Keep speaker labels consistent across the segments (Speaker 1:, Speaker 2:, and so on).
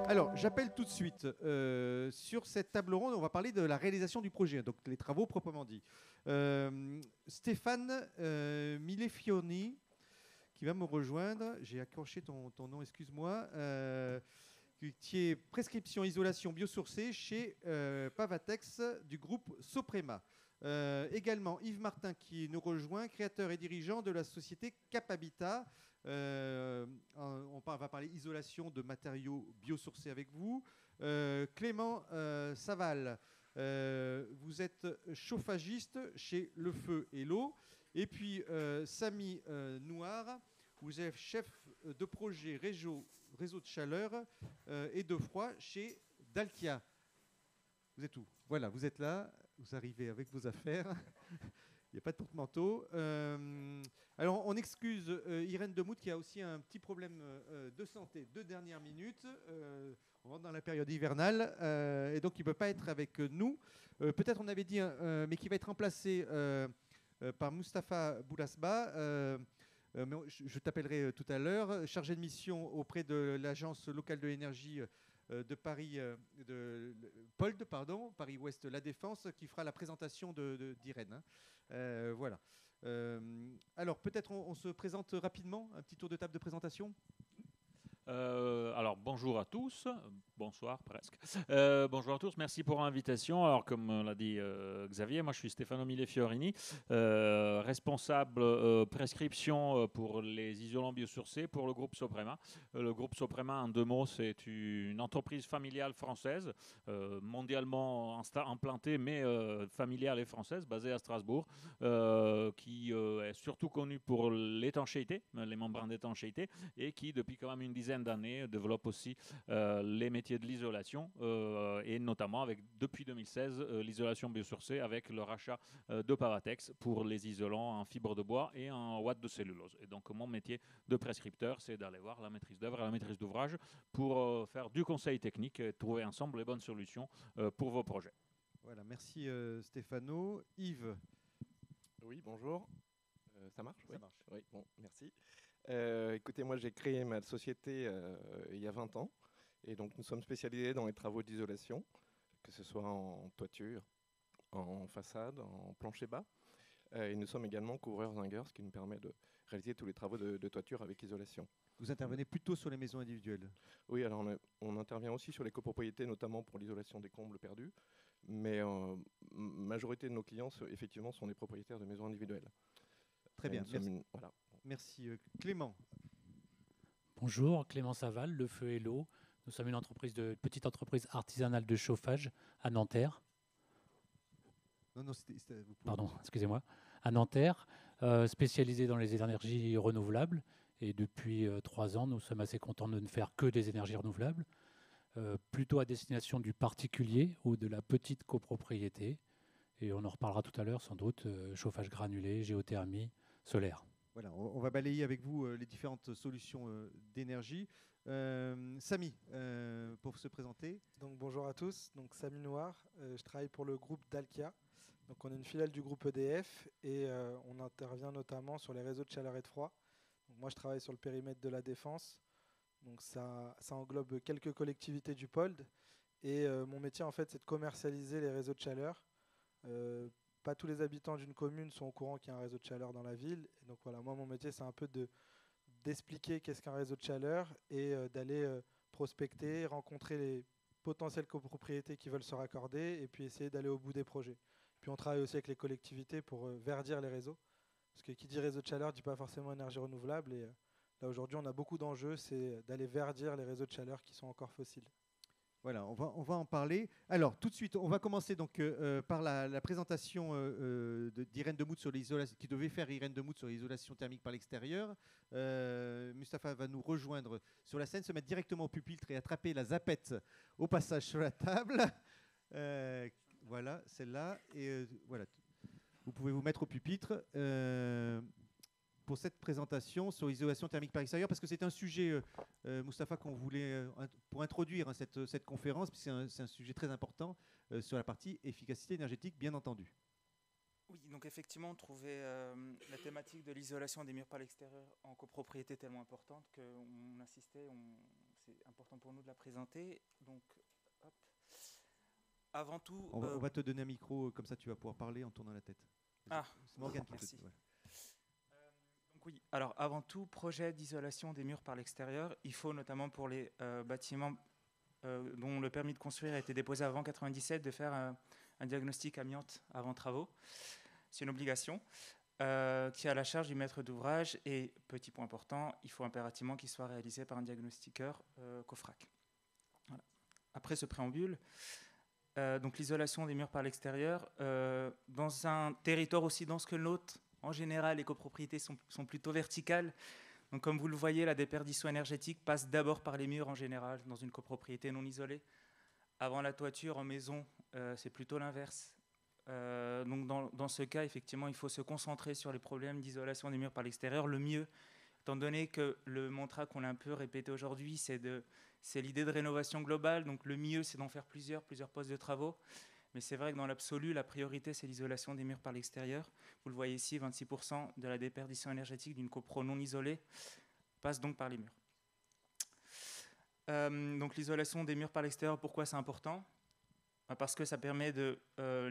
Speaker 1: Alors, j'appelle tout de suite sur cette table ronde. On va parler de la réalisation du projet, donc les travaux proprement dit. Stéphane Millefiori, qui va me rejoindre. J'ai accroché ton nom, excuse-moi. Qui est prescription isolation biosourcée chez Pavatex du groupe Soprema. Également Yves Martin qui nous rejoint, créateur et dirigeant de la société Caphabitat. On va parler isolation de matériaux biosourcés avec vous. Clément Saval, vous êtes chauffagiste chez Le Feu et l'Eau. Et puis Samy Noir, vous êtes chef de projet réseau de chaleur et de froid chez Dalkia. Vous êtes où? Voilà, vous êtes là, vous arrivez avec vos affaires. Il n'y a pas de porte-manteau. Alors, on excuse Irène Demout qui a aussi un petit problème de santé de dernière minute. On rentre dans la période hivernale et donc il ne peut pas être avec nous. Peut-être on avait dit, mais qui va être remplacé par Mustapha Boulasba. Mais je t'appellerai tout à l'heure, chargé de mission auprès de l'Agence locale de l'énergie de Paris, de POLD, pardon, Paris-Ouest La Défense, qui fera la présentation d'Irène. Voilà. Alors, peut-être on se présente rapidement, un petit tour de table de présentation.
Speaker 2: Alors bonjour à tous, bonsoir presque. Bonjour à tous, merci pour l'invitation. Alors comme l'a dit Xavier, moi je suis Stefano Millefiorini, responsable prescription pour les isolants biosourcés pour le groupe Soprema. Le groupe Soprema, en deux mots, c'est une entreprise familiale française, mondialement implantée mais familiale et française, basée à Strasbourg, qui est surtout connue pour l'étanchéité, les membranes d'étanchéité, et qui depuis quand même une dizaine d'années développe aussi les métiers de l'isolation et notamment depuis 2016 l'isolation biosourcée avec le rachat de Pavatex pour les isolants en fibre de bois et en ouate de cellulose. Et donc mon métier de prescripteur, c'est d'aller voir la maîtrise d'œuvre et la maîtrise d'ouvrage pour faire du conseil technique et trouver ensemble les bonnes solutions pour vos projets.
Speaker 1: Voilà, merci Stéphano. Yves.
Speaker 3: Oui, bonjour. Ça marche?
Speaker 1: Ça marche.
Speaker 3: Oui, bon, merci. Écoutez, moi j'ai créé ma société il y a 20 ans et donc nous sommes spécialisés dans les travaux d'isolation, que ce soit en toiture, en façade, en plancher bas. Et nous sommes également couvreurs-zingueurs, ce qui nous permet de réaliser tous les travaux de toiture avec isolation.
Speaker 1: Vous intervenez plutôt sur les maisons individuelles?
Speaker 3: Oui, alors on intervient aussi sur les copropriétés, notamment pour l'isolation des combles perdus, mais majorité de nos clients, effectivement, sont des propriétaires de maisons individuelles.
Speaker 1: Très bien, merci.
Speaker 3: Voilà.
Speaker 1: Merci. Clément.
Speaker 4: Bonjour, Clément Saval, Le Feu et l'Eau. Nous sommes une petite entreprise artisanale de chauffage à Nanterre.
Speaker 1: Non,
Speaker 4: Pardon, excusez-moi. À Nanterre, spécialisée dans les énergies renouvelables. Et depuis 3 ans, nous sommes assez contents de ne faire que des énergies renouvelables, plutôt à destination du particulier ou de la petite copropriété. Et on en reparlera tout à l'heure, sans doute, chauffage granulé, géothermie, solaire.
Speaker 1: Voilà, on va balayer avec vous les différentes solutions d'énergie. Samy, pour se présenter.
Speaker 5: Donc, bonjour à tous, donc Samy Noir, je travaille pour le groupe Dalkia. Donc, on est une filiale du groupe EDF et on intervient notamment sur les réseaux de chaleur et de froid. Donc, moi, je travaille sur le périmètre de la Défense. Donc, ça englobe quelques collectivités du POLD. Et mon métier, en fait, c'est de commercialiser les réseaux de chaleur. Pas tous les habitants d'une commune sont au courant qu'il y a un réseau de chaleur dans la ville. Et donc voilà, moi mon métier c'est un peu d'expliquer qu'est-ce qu'un réseau de chaleur et d'aller prospecter, rencontrer les potentielles copropriétés qui veulent se raccorder et puis essayer d'aller au bout des projets. Puis on travaille aussi avec les collectivités pour verdir les réseaux. Parce que qui dit réseau de chaleur ne dit pas forcément énergie renouvelable. Et là aujourd'hui on a beaucoup d'enjeux, c'est d'aller verdir les réseaux de chaleur qui sont encore fossiles.
Speaker 1: Voilà, on va en parler. Alors, tout de suite, on va commencer donc par la présentation d'Irène Demout sur l'isolation, qui devait faire Irène Demout sur l'isolation thermique par l'extérieur. Mustapha va nous rejoindre sur la scène, se mettre directement au pupitre et attraper la zapette au passage sur la table. Voilà, celle-là. Et voilà, vous pouvez vous mettre au pupitre. Pour cette présentation sur l'isolation thermique par extérieur, parce que c'est un sujet, Mustapha, qu'on voulait, pour introduire cette conférence, puis c'est un sujet très important sur la partie efficacité énergétique, bien entendu.
Speaker 6: Oui, donc effectivement, on trouvait la thématique de l'isolation des murs par l'extérieur en copropriété tellement importante qu'on insistait, c'était important pour nous de la présenter. Donc, hop. Avant tout...
Speaker 1: On va te donner un micro, comme ça tu vas pouvoir parler en tournant la tête.
Speaker 6: Ah,
Speaker 1: c'est Morgane qui
Speaker 6: merci.
Speaker 1: te... ouais.
Speaker 6: Donc oui, alors avant tout, projet d'isolation des murs par l'extérieur, il faut notamment pour les bâtiments dont le permis de construire a été déposé avant 1997 de faire un diagnostic amiante avant travaux. C'est une obligation qui est à la charge du maître d'ouvrage et, petit point important, il faut impérativement qu'il soit réalisé par un diagnostiqueur COFRAC. Voilà. Après ce préambule, donc l'isolation des murs par l'extérieur, dans un territoire aussi dense que le nôtre, en général, les copropriétés sont plutôt verticales. Donc, comme vous le voyez, la déperdition énergétique passe d'abord par les murs en général, dans une copropriété non isolée. Avant la toiture, en maison, c'est plutôt l'inverse. Donc, dans ce cas, effectivement, il faut se concentrer sur les problèmes d'isolation des murs par l'extérieur. Le mieux, étant donné que le mantra qu'on a un peu répété aujourd'hui, c'est l'idée de rénovation globale. Donc, le mieux, c'est d'en faire plusieurs postes de travaux. Mais c'est vrai que dans l'absolu, la priorité, c'est l'isolation des murs par l'extérieur. Vous le voyez ici, 26% de la déperdition énergétique d'une copro non isolée passe donc par les murs. Donc l'isolation des murs par l'extérieur, pourquoi c'est important ? Parce que ça permet de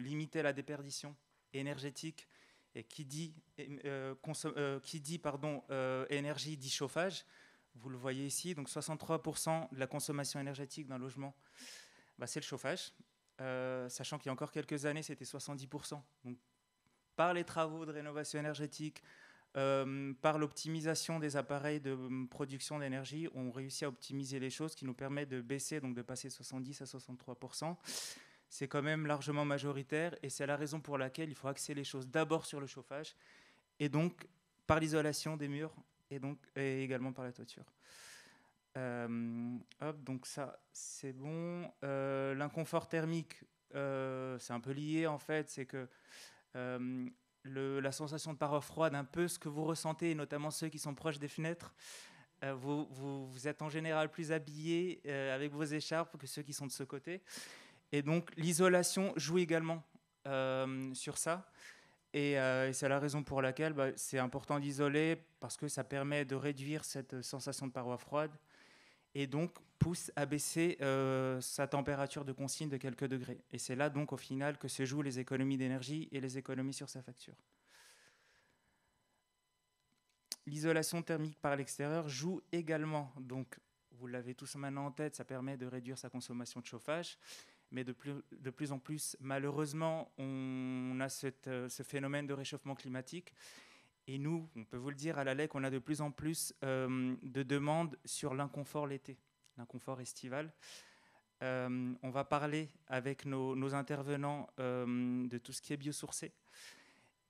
Speaker 6: limiter la déperdition énergétique. Et qui dit énergie dit chauffage. Vous le voyez ici, donc 63% de la consommation énergétique d'un logement, c'est le chauffage. Sachant qu'il y a encore quelques années, c'était 70%. Donc, par les travaux de rénovation énergétique, par l'optimisation des appareils de production d'énergie, on réussit à optimiser les choses, qui nous permet de baisser, donc de passer de 70 à 63%. C'est quand même largement majoritaire, et c'est la raison pour laquelle il faut axer les choses d'abord sur le chauffage, et donc par l'isolation des murs, et également par la toiture. Donc ça c'est bon. L'inconfort thermique, c'est un peu lié en fait, c'est que la sensation de paroi froide, un peu ce que vous ressentez, notamment ceux qui sont proches des fenêtres, vous êtes en général plus habillés avec vos écharpes que ceux qui sont de ce côté, et donc l'isolation joue également sur ça. Et c'est la raison pour laquelle c'est important d'isoler, parce que ça permet de réduire cette sensation de paroi froide et donc pousse à baisser sa température de consigne de quelques degrés. Et c'est là donc au final que se jouent les économies d'énergie et les économies sur sa facture. L'isolation thermique par l'extérieur joue également, donc vous l'avez tous maintenant en tête, ça permet de réduire sa consommation de chauffage, mais de plus en plus, malheureusement, on a ce phénomène de réchauffement climatique. Et nous, on peut vous le dire, à l'ALEC, on a de plus en plus de demandes sur l'inconfort l'été, l'inconfort estival. On va parler avec nos intervenants de tout ce qui est biosourcé.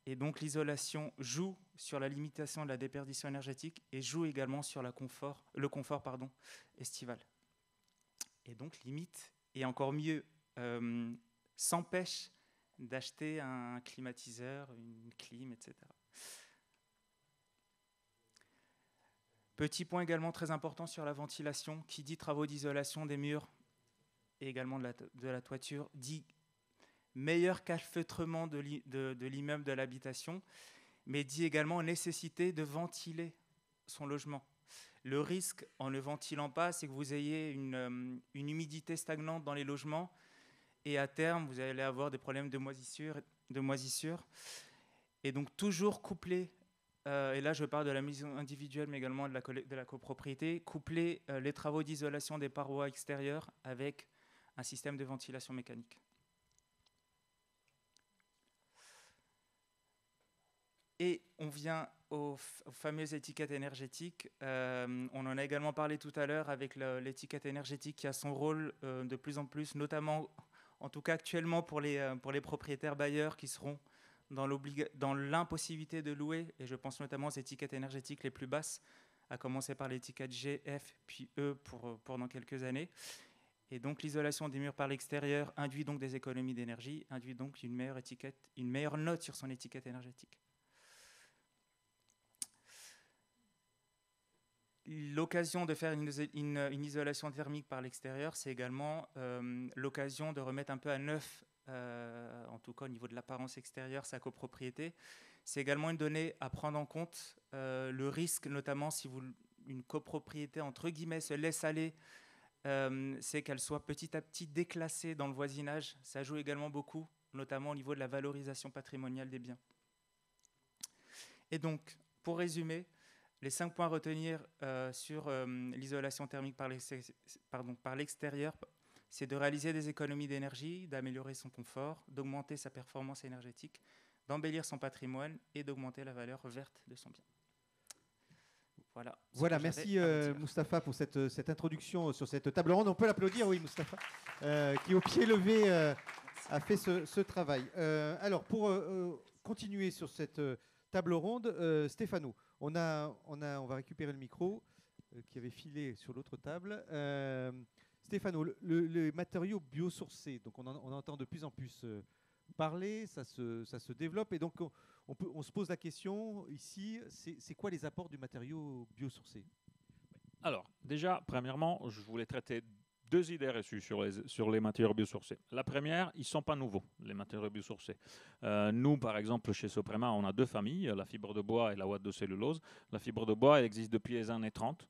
Speaker 6: Et donc l'isolation joue sur la limitation de la déperdition énergétique et joue également sur le confort estival. Et donc limite, et encore mieux, s'empêche d'acheter un climatiseur, une clim, etc. Petit point également très important sur la ventilation. Qui dit travaux d'isolation des murs et également de la toiture dit meilleur calfeutrement de l'immeuble, de l'habitation, mais dit également nécessité de ventiler son logement. Le risque en ne ventilant pas, c'est que vous ayez une humidité stagnante dans les logements et à terme, vous allez avoir des problèmes de moisissure. Et donc toujours coupler, et là je parle de la maison individuelle mais également de la copropriété, coupler les travaux d'isolation des parois extérieures avec un système de ventilation mécanique. Et on vient aux fameuses étiquettes énergétiques. On en a également parlé tout à l'heure avec l'étiquette énergétique qui a son rôle de plus en plus, notamment, en tout cas actuellement pour les propriétaires bailleurs qui seront dans l'impossibilité de louer, et je pense notamment aux étiquettes énergétiques les plus basses, à commencer par l'étiquette G, F, puis E pour dans quelques années. Et donc l'isolation des murs par l'extérieur induit donc des économies d'énergie, induit donc une meilleure note sur son étiquette énergétique. L'occasion de faire une isolation thermique par l'extérieur, c'est également l'occasion de remettre un peu à neuf, en tout cas au niveau de l'apparence extérieure, sa copropriété. C'est également une donnée à prendre en compte, le risque, notamment si vous une copropriété entre guillemets se laisse aller, c'est qu'elle soit petit à petit déclassée dans le voisinage. Ça joue également beaucoup, notamment au niveau de la valorisation patrimoniale des biens. Et donc, pour résumer, les 5 points à retenir sur l'isolation thermique par l'extérieur, c'est de réaliser des économies d'énergie, d'améliorer son confort, d'augmenter sa performance énergétique, d'embellir son patrimoine et d'augmenter la valeur verte de son bien.
Speaker 1: Voilà, merci Mustapha pour cette introduction sur cette table ronde. On peut l'applaudir, oui, Mustapha, qui au pied levé a fait ce travail. Alors, pour continuer sur cette table ronde, Stéphano, on va récupérer le micro qui avait filé sur l'autre table. Stéphano, les matériaux biosourcés, donc on entend de plus en plus parler, ça se développe, et donc on se pose la question ici, c'est quoi les apports du matériau biosourcé?
Speaker 2: Alors, déjà, premièrement, je voulais traiter 2 idées reçues sur les matériaux biosourcés. La première, ils ne sont pas nouveaux, les matériaux biosourcés. Nous, par exemple, chez Soprema, on a 2 familles, la fibre de bois et la ouate de cellulose. La fibre de bois, elle existe depuis les années 30.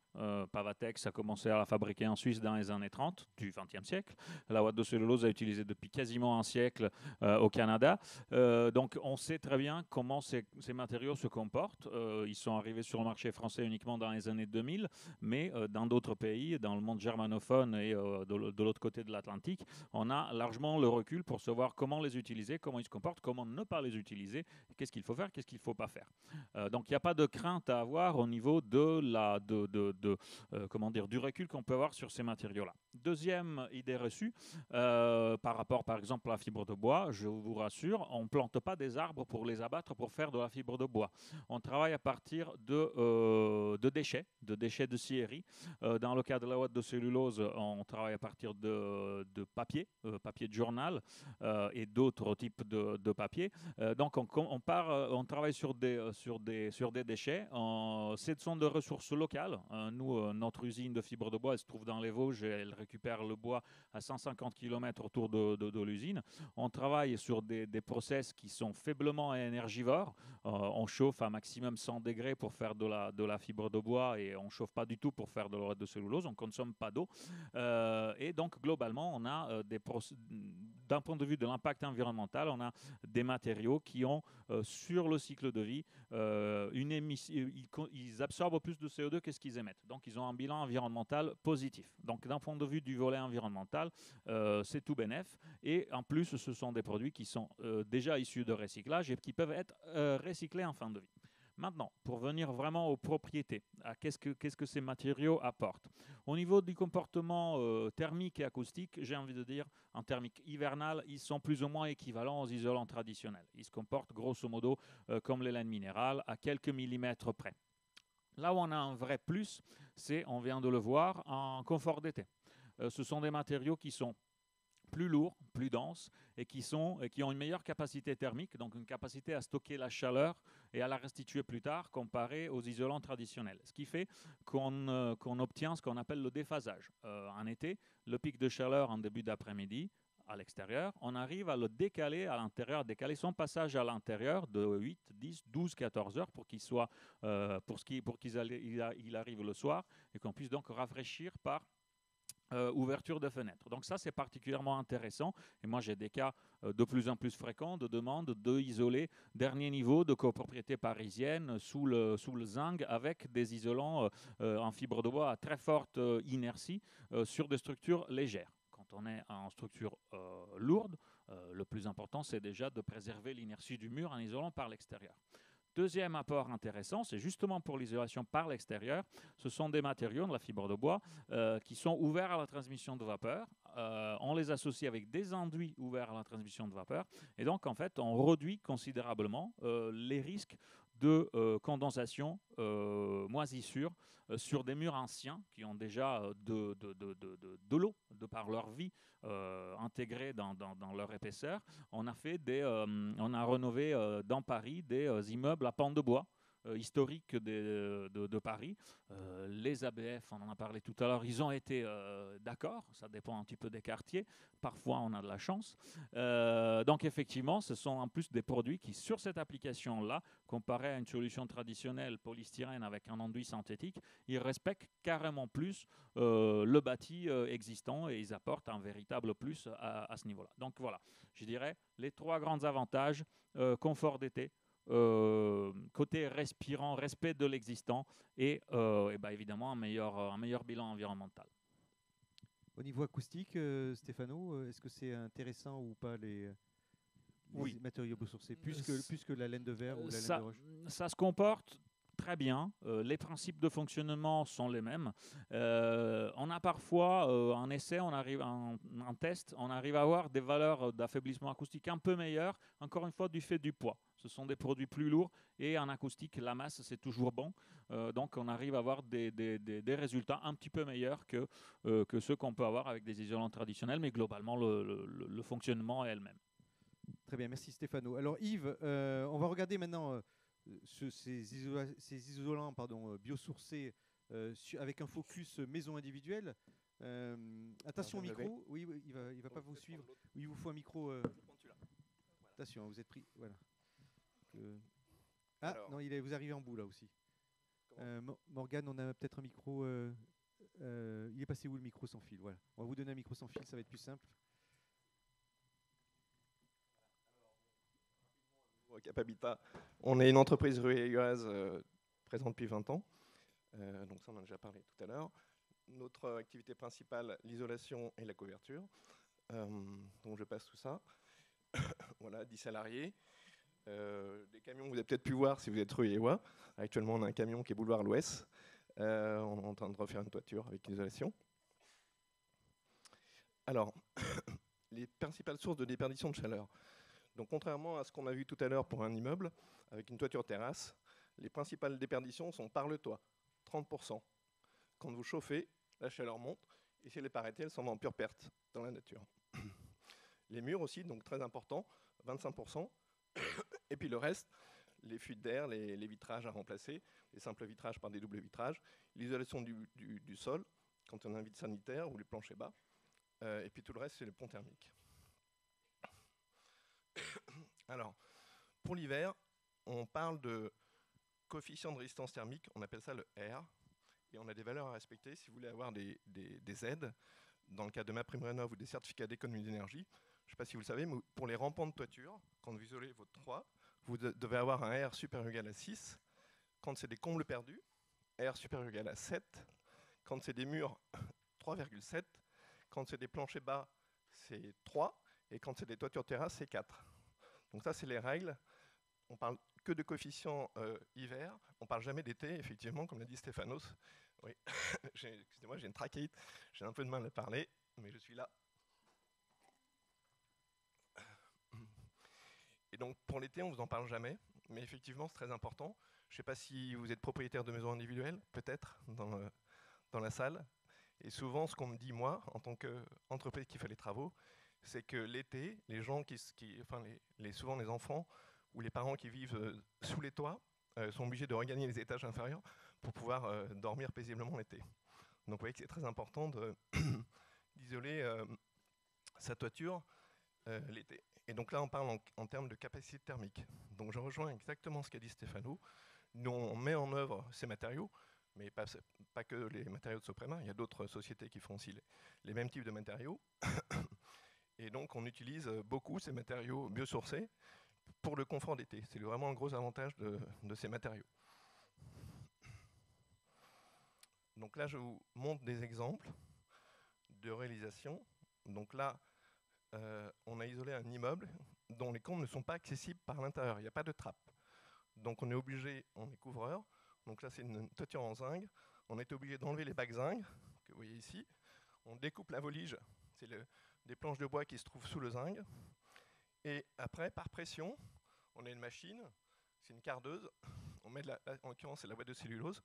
Speaker 2: Pavatex a commencé à la fabriquer en Suisse dans les années 30 du XXe siècle. La ouate de cellulose est utilisée depuis quasiment un siècle au Canada. Donc, on sait très bien comment ces matériaux se comportent. Ils sont arrivés sur le marché français uniquement dans les années 2000, mais dans d'autres pays, dans le monde germanophone et de l'autre côté de l'Atlantique, on a largement le recul pour savoir comment les utiliser, comment ils se comportent, comment ne pas les utiliser, qu'est-ce qu'il faut faire, qu'est-ce qu'il ne faut pas faire. Donc il n'y a pas de crainte à avoir au niveau du recul qu'on peut avoir sur ces matériaux-là. Deuxième idée reçue, par rapport par exemple à la fibre de bois, je vous rassure, on ne plante pas des arbres pour les abattre pour faire de la fibre de bois. On travaille à partir de déchets de scierie. Dans le cas de la ouate de cellulose, on travaille à partir de papier de journal et d'autres types de papier. Donc on travaille sur des déchets. Ce sont des ressources locales. Nous, notre usine de fibre de bois, elle se trouve dans les Vosges et elle récupère le bois à 150 km autour de l'usine. On travaille sur des process qui sont faiblement énergivores. On chauffe à maximum 100 degrés pour faire de la fibre de bois et on ne chauffe pas du tout pour faire de la ouate de cellulose. On ne consomme pas d'eau. Et donc, globalement, on a d'un point de vue de l'impact environnemental, on a des matériaux qui ont, sur le cycle de vie, une émission, ils absorbent plus de CO2 que ce qu'ils émettent. Donc, ils ont un bilan environnemental positif. Donc, d'un point de vue du volet environnemental, c'est tout bénef. Et en plus, ce sont des produits qui sont déjà issus de recyclage et qui peuvent être recyclés en fin de vie. Maintenant, pour venir vraiment aux propriétés, qu'est-ce que ces matériaux apportent? Au niveau du comportement thermique et acoustique, j'ai envie de dire, en thermique hivernal, ils sont plus ou moins équivalents aux isolants traditionnels. Ils se comportent grosso modo comme les laines minérales, à quelques millimètres près. Là où on a un vrai plus, c'est, on vient de le voir, en confort d'été. Ce sont des matériaux qui sont plus lourds, plus denses et qui ont une meilleure capacité thermique, donc une capacité à stocker la chaleur et à la restituer plus tard comparé aux isolants traditionnels. Ce qui fait qu'on obtient ce qu'on appelle le déphasage. En été, le pic de chaleur en début d'après-midi, à l'extérieur, on arrive à le décaler à l'intérieur, décaler son passage à l'intérieur de 8, 10, 12, 14 heures pour qu'il arrive le soir et qu'on puisse donc rafraîchir par ouverture de fenêtres. Donc ça, c'est particulièrement intéressant. Et moi, j'ai des cas de plus en plus fréquents de demandes d'isoler dernier niveau de copropriété parisienne sous le zinc avec des isolants en fibre de bois à très forte inertie sur des structures légères. Quand on est en structure lourde, le plus important, c'est déjà de préserver l'inertie du mur en isolant par l'extérieur. Deuxième apport intéressant, c'est justement pour l'isolation par l'extérieur. Ce sont des matériaux de la fibre de bois qui sont ouverts à la transmission de vapeur. On les associe avec des enduits ouverts à la transmission de vapeur. Et donc, en fait, on réduit considérablement les risques de condensation, moisissure sur des murs anciens qui ont déjà de l'eau de par leur vie intégrée dans leur épaisseur. On a rénové dans Paris des immeubles à pans de bois historique de Paris. Les ABF, on en a parlé tout à l'heure, ils ont été d'accord, ça dépend un petit peu des quartiers, parfois on a de la chance. Donc effectivement, ce sont en plus des produits qui, sur cette application-là, comparé à une solution traditionnelle polystyrène avec un enduit synthétique, ils respectent carrément plus le bâti existant et ils apportent un véritable plus à ce niveau-là. Donc voilà, je dirais les 3 grands avantages, confort d'été, côté respirant, respect de l'existant et bah, évidemment un meilleur bilan environnemental.
Speaker 1: Au niveau acoustique, Stéphano, est-ce que c'est intéressant ou pas les matériaux biosourcés, plus que la laine de verre ou la laine de roche?
Speaker 2: Ça se comporte très bien. Les principes de fonctionnement sont les mêmes. On a parfois un essai, un test, on arrive à avoir des valeurs d'affaiblissement acoustique un peu meilleures, encore une fois du fait du poids. Ce sont des produits plus lourds et en acoustique, la masse, c'est toujours bon. Donc on arrive à avoir des résultats un petit peu meilleurs que ceux qu'on peut avoir avec des isolants traditionnels, mais globalement, le fonctionnement est le même.
Speaker 1: Très bien, merci Stéphano. Alors Yves, on va regarder maintenant ces isolants biosourcés avec un focus maison individuelle. Attention au micro, oui, il va pas vous suivre. Il vous faut un micro. Attention, vous êtes pris. Voilà. Non, vous arrivez en bout là aussi. Morgane, on a peut-être un micro. Il est passé où le micro sans fil? Voilà. On va vous donner un micro sans fil, ça va être plus simple.
Speaker 3: Cap Habitat, on est une entreprise ruelloise présente depuis 20 ans. Donc ça, on en a déjà parlé tout à l'heure. Notre activité principale, l'isolation et la couverture. Donc je passe tout ça. Voilà, 10 salariés. Des camions que vous avez peut-être pu voir si vous êtes ruellois. Actuellement, on a un camion qui est boulevard l'Ouest. On est en train de refaire une toiture avec l'isolation. Alors, les principales sources de déperdition de chaleur. Donc, contrairement à ce qu'on a vu tout à l'heure pour un immeuble, avec une toiture terrasse, les principales déperditions sont par le toit, 30%. Quand vous chauffez, la chaleur monte, et si elle n'est pas arrêtée, elle s'en va en pure perte dans la nature. Les murs aussi, donc très important, 25%. Et puis le reste, les fuites d'air, les vitrages à remplacer, les simples vitrages par des doubles vitrages, l'isolation du sol, quand on a un vide sanitaire, ou les planchers bas, et puis tout le reste, c'est les ponts thermiques. Alors, pour l'hiver, on parle de coefficient de résistance thermique, on appelle ça le R, et on a des valeurs à respecter si vous voulez avoir des aides, dans le cas de MaPrimeRénov' ou des certificats d'économie d'énergie. Je ne sais pas si vous le savez, mais pour les rampants de toiture, quand vous isolez votre toit, vous devez avoir un R supérieur ou égal à 6. Quand c'est des combles perdus, R supérieur ou égal à 7. Quand c'est des murs, 3,7. Quand c'est des planchers bas, c'est 3. Et quand c'est des toitures terrasses, c'est 4. Donc ça, c'est les règles. On parle que de coefficient hiver. On ne parle jamais d'été, effectivement, comme l'a dit Stéphanos. Oui, excusez-moi, j'ai une trachéite. J'ai un peu de mal à parler, mais je suis là. Et donc, pour l'été, on ne vous en parle jamais. Mais effectivement, c'est très important. Je ne sais pas si vous êtes propriétaire de maisons individuelles, peut-être, dans la salle. Et souvent, ce qu'on me dit, moi, en tant qu'entreprise qui fait les travaux, c'est que l'été, les gens souvent les enfants ou les parents qui vivent sous les toits sont obligés de regagner les étages inférieurs pour pouvoir dormir paisiblement l'été. Donc vous voyez que c'est très important d'isoler sa toiture l'été. Et donc là, on parle en termes de capacité thermique. Donc je rejoins exactement ce qu'a dit Stéphano. Nous, on met en œuvre ces matériaux, mais pas que les matériaux de Soprema. Il y a d'autres sociétés qui font aussi les mêmes types de matériaux. Et donc, on utilise beaucoup ces matériaux biosourcés pour le confort d'été. C'est vraiment un gros avantage de ces matériaux. Donc là, je vous montre des exemples de réalisation. Donc là, on a isolé un immeuble dont les combles ne sont pas accessibles par l'intérieur. Il n'y a pas de trappe. Donc on est obligé, on est couvreur. Donc là, c'est une toiture en zinc. On est obligé d'enlever les bacs zinc, que vous voyez ici. On découpe la volige. C'est des planches de bois qui se trouvent sous le zinc. Et après, par pression, on a une machine, c'est une cardeuse. On met en l'occurrence, c'est la boîte de cellulose.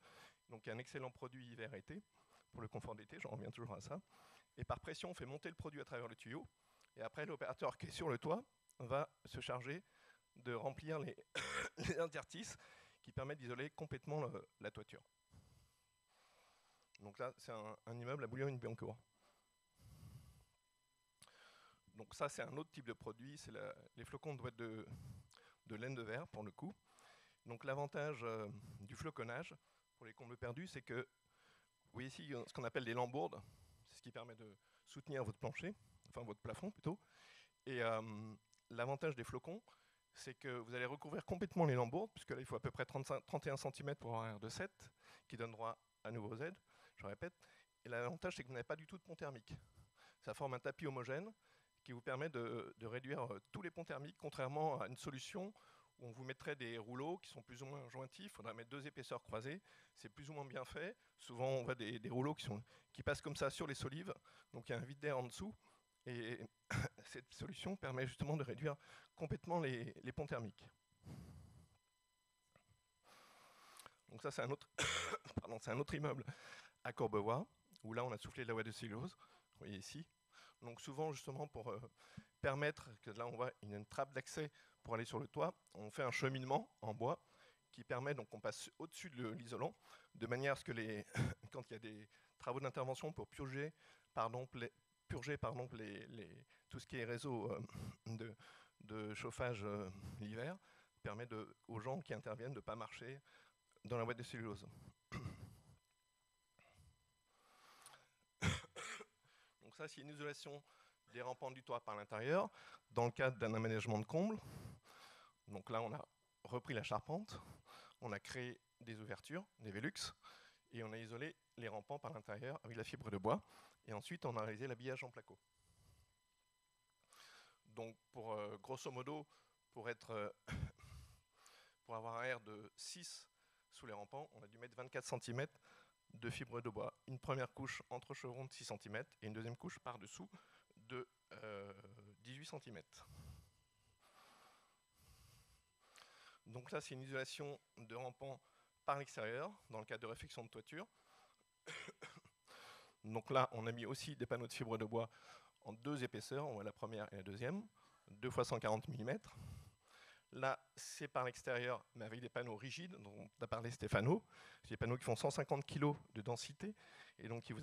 Speaker 3: Donc, il y a un excellent produit hiver-été pour le confort d'été, j'en reviens toujours à ça. Et par pression, on fait monter le produit à travers le tuyau. Et après, l'opérateur qui est sur le toit va se charger de remplir les interstices qui permet d'isoler complètement la toiture. Donc là, c'est un immeuble à Boulogne-Billancourt. Donc ça, c'est un autre type de produit, c'est les flocons de boîte de laine de verre, pour le coup. Donc l'avantage du floconnage, pour les combles perdus, c'est que, vous voyez ici ce qu'on appelle des lambourdes, c'est ce qui permet de soutenir votre plancher, enfin votre plafond plutôt. Et l'avantage des flocons, c'est que vous allez recouvrir complètement les lambourdes, puisque là, il faut à peu près 31 cm pour avoir un R2-7, qui donne droit à nouveau Z, je répète. Et l'avantage, c'est que vous n'avez pas du tout de pont thermique. Ça forme un tapis homogène qui vous permet de réduire tous les ponts thermiques, contrairement à une solution où on vous mettrait des rouleaux qui sont plus ou moins jointifs. Il faudra mettre 2 épaisseurs croisées. C'est plus ou moins bien fait. Souvent, on voit des rouleaux qui passent comme ça sur les solives. Donc, il y a un vide d'air en dessous. Et cette solution permet justement de réduire complètement les ponts thermiques. Donc ça, c'est un autre, c'est un autre immeuble à Courbevoie, où là, on a soufflé de la ouate de cellulose. Vous voyez ici. Donc souvent, justement, pour permettre que là, on voit une trappe d'accès pour aller sur le toit, on fait un cheminement en bois qui permet, donc on passe au-dessus de l'isolant, de manière à ce que quand il y a des travaux d'intervention pour purger, tout ce qui est réseau de chauffage l'hiver, permet aux gens qui interviennent de ne pas marcher dans la ouate de cellulose. Donc ça, c'est une isolation des rampants du toit par l'intérieur, dans le cadre d'un aménagement de comble. Donc là, on a repris la charpente, on a créé des ouvertures, des Velux, et on a isolé les rampants par l'intérieur avec la fibre de bois. Et ensuite, on a réalisé l'habillage en placo. Donc, grosso modo, pour avoir un R de 6 sous les rampants, on a dû mettre 24 cm de fibre de bois. Une première couche entre chevrons de 6 cm et une deuxième couche par-dessous de 18 cm. Donc là, c'est une isolation de rampants par l'extérieur, dans le cadre de réfection de toiture. Donc là, on a mis aussi des panneaux de fibre de bois en 2 épaisseurs, on voit la première et la deuxième, 2 x 140 mm. Là, c'est par l'extérieur, mais avec des panneaux rigides, dont a parlé Stéphano. C'est des panneaux qui font 150 kg de densité, et donc qui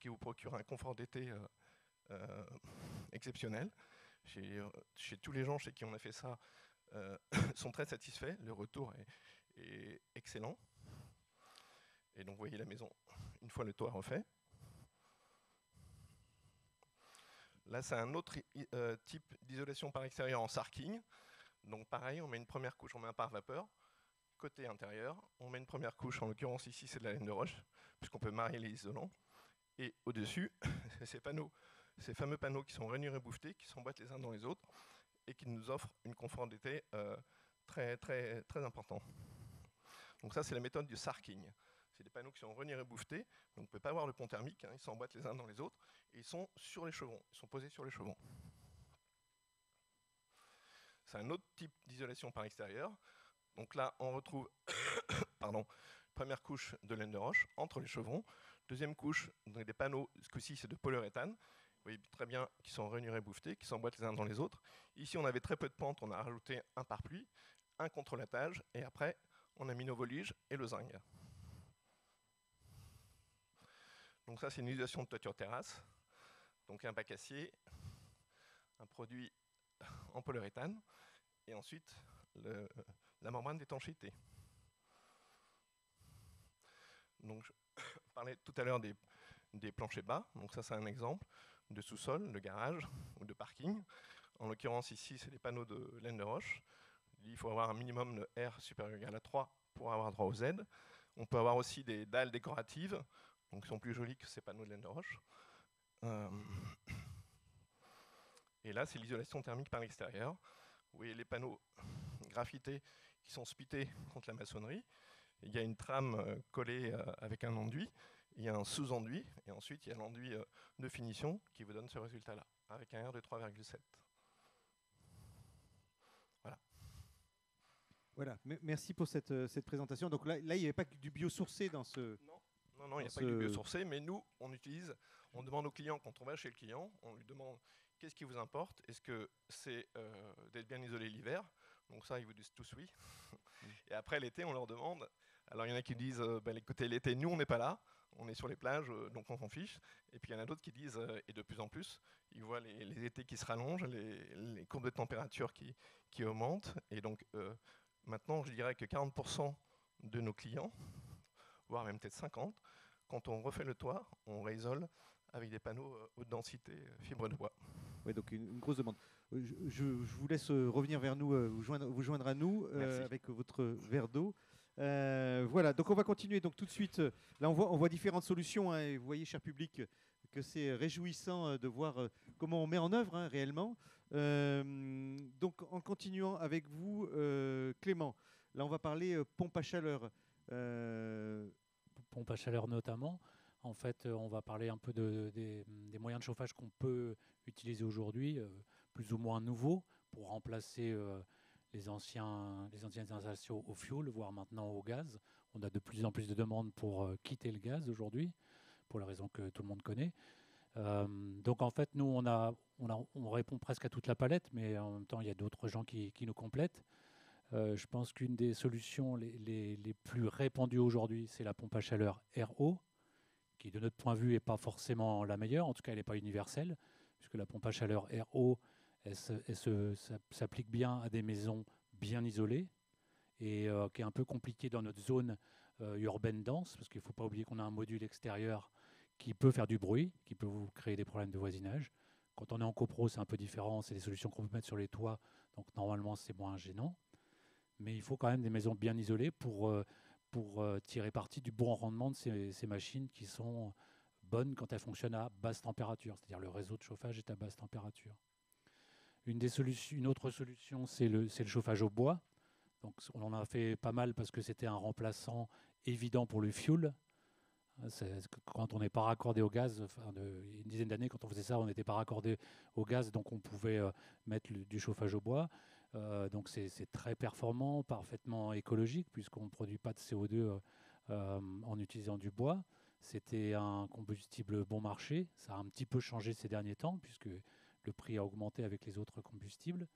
Speaker 3: vous procurent un confort d'été exceptionnel. Chez tous les gens chez qui on a fait ça, sont très satisfaits, le retour est excellent. Et donc vous voyez la maison une fois le toit refait. Là, c'est un autre type d'isolation par extérieur en sarking. Donc pareil, on met une première couche, on met un pare-vapeur, côté intérieur, on met une première couche, en l'occurrence ici c'est de la laine de roche, puisqu'on peut marier les isolants. Et au-dessus, ces fameux panneaux qui sont rainurés et bouffetés, qui s'emboîtent les uns dans les autres, et qui nous offrent une confort d'été très, très, très important. Donc ça, c'est la méthode du sarking. C'est des panneaux qui sont rainurés et bouffetés, donc on ne peut pas avoir le pont thermique, hein, ils s'emboîtent les uns dans les autres, et ils sont sur les chevrons, ils sont posés sur les chevrons. C'est un autre type d'isolation par l'extérieur. Donc là, on retrouve première couche de laine de roche entre les chevrons. Deuxième couche, des panneaux, ce coup-ci c'est de polyuréthane. Vous voyez très bien qu'ils sont rainurés et bouffetés, qui s'emboîtent les uns dans les autres. Ici, on avait très peu de pente, on a rajouté un pare-pluie, un contre-latage, et après, on a mis nos voliges et le zinc. Donc ça, c'est une isolation de toiture terrasse. Donc un bac acier, un produit en polyuréthane, et ensuite la membrane d'étanchéité. Donc je parlais tout à l'heure des planchers bas, donc ça c'est un exemple de sous-sol, de garage ou de parking. En l'occurrence ici c'est des panneaux de laine de roche. Il faut avoir un minimum de R supérieur ou égal à 3 pour avoir droit au Z. On peut avoir aussi des dalles décoratives, donc qui sont plus jolies que ces panneaux de laine de roche. Et là, c'est l'isolation thermique par l'extérieur. Vous voyez les panneaux graffités qui sont splittés contre la maçonnerie. Il y a une trame collée avec un enduit, il y a un sous-enduit, et ensuite il y a l'enduit de finition qui vous donne ce résultat-là, avec un R de 3,7. Voilà.
Speaker 1: Voilà, merci pour cette présentation. Donc là, il n'y avait pas que du biosourcé dans ce...
Speaker 3: Non, il n'y a pas que du biosourcé, mais nous, on demande au client, quand on va chez le client, on lui demande qu'est-ce qui vous importe. Est-ce que c'est d'être bien isolé l'hiver? Donc ça, ils vous disent tous oui. Et après, l'été, on leur demande. Alors, il y en a qui disent, écoutez, l'été, nous, on n'est pas là. On est sur les plages, donc on s'en fiche. Et puis, il y en a d'autres qui disent, et de plus en plus, ils voient les étés qui se rallongent, les courbes de température qui augmentent. Et donc, maintenant, je dirais que 40% de nos clients, voire même peut-être 50%, quand on refait le toit, on réisole avec des panneaux haute densité fibre de bois.
Speaker 1: Oui, donc une grosse demande. Je vous laisse revenir vers nous, vous joindre à nous avec votre verre d'eau. Voilà, donc on va continuer. Donc tout de suite, là on voit différentes solutions. Et vous voyez, cher public, que c'est réjouissant de voir comment on met en œuvre réellement. Donc en continuant avec vous, Clément, là on va parler pompe à chaleur.
Speaker 4: Pompe à chaleur notamment. En fait, on va parler un peu des moyens de chauffage qu'on peut utiliser aujourd'hui, plus ou moins nouveaux, pour remplacer les anciennes installations au fioul, voire maintenant au gaz. On a de plus en plus de demandes pour quitter le gaz aujourd'hui, pour les raisons que tout le monde connaît. Donc en fait, nous, on répond presque à toute la palette, mais en même temps, il y a d'autres gens qui nous complètent. Je pense qu'une des solutions les plus répandues aujourd'hui, c'est la pompe à chaleur RO, qui de notre point de vue n'est pas forcément la meilleure, en tout cas elle n'est pas universelle, puisque la pompe à chaleur RO, elle s'applique bien à des maisons bien isolées et qui est un peu compliquée dans notre zone urbaine dense, parce qu'il ne faut pas oublier qu'on a un module extérieur qui peut faire du bruit, qui peut vous créer des problèmes de voisinage. Quand on est en copro, c'est un peu différent, c'est des solutions qu'on peut mettre sur les toits, donc normalement c'est moins gênant. Mais il faut quand même des maisons bien isolées pour tirer parti du bon rendement de ces machines qui sont bonnes quand elles fonctionnent à basse température, c'est-à-dire le réseau de chauffage est à basse température. Une autre solution, c'est le chauffage au bois. Donc, on en a fait pas mal parce que c'était un remplaçant évident pour le fioul. Quand on n'est pas raccordé au gaz, une dizaine d'années, quand on faisait ça, on n'était pas raccordé au gaz, donc on pouvait mettre du chauffage au bois. Donc c'est très performant, parfaitement écologique, puisqu'on ne produit pas de CO2 en utilisant du bois. C'était un combustible bon marché. Ça a un petit peu changé ces derniers temps, puisque le prix a augmenté avec les autres combustibles.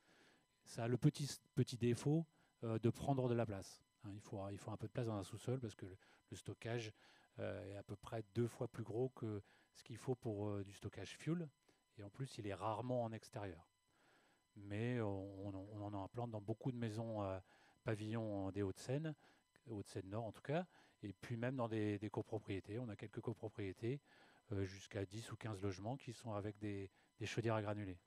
Speaker 4: Ça a le petit défaut de prendre de la place. Il faut un peu de place dans un sous-sol, parce que le stockage est à peu près 2 fois plus gros que ce qu'il faut pour du stockage fuel. Et en plus, il est rarement en extérieur. Mais on en a plein dans beaucoup de maisons pavillons des Hauts-de-Seine, Hauts-de-Seine Nord en tout cas, et puis même dans des copropriétés. On a quelques copropriétés, jusqu'à 10 ou 15 logements qui sont avec des chaudières à granulés.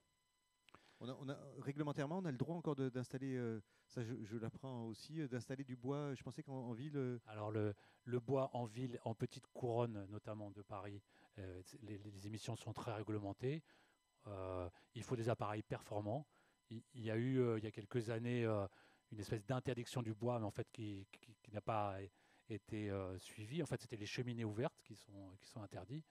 Speaker 1: Réglementairement, on a le droit encore d'installer, ça je l'apprends aussi, d'installer du bois. Je pensais qu'en ville...
Speaker 4: Alors le bois en ville, en petite couronne notamment de Paris, les émissions sont très réglementées. Il faut des appareils performants. Il y a eu, il y a quelques années, une espèce d'interdiction du bois, mais en fait qui n'a pas été suivie. En fait, c'était les cheminées ouvertes qui sont interdits.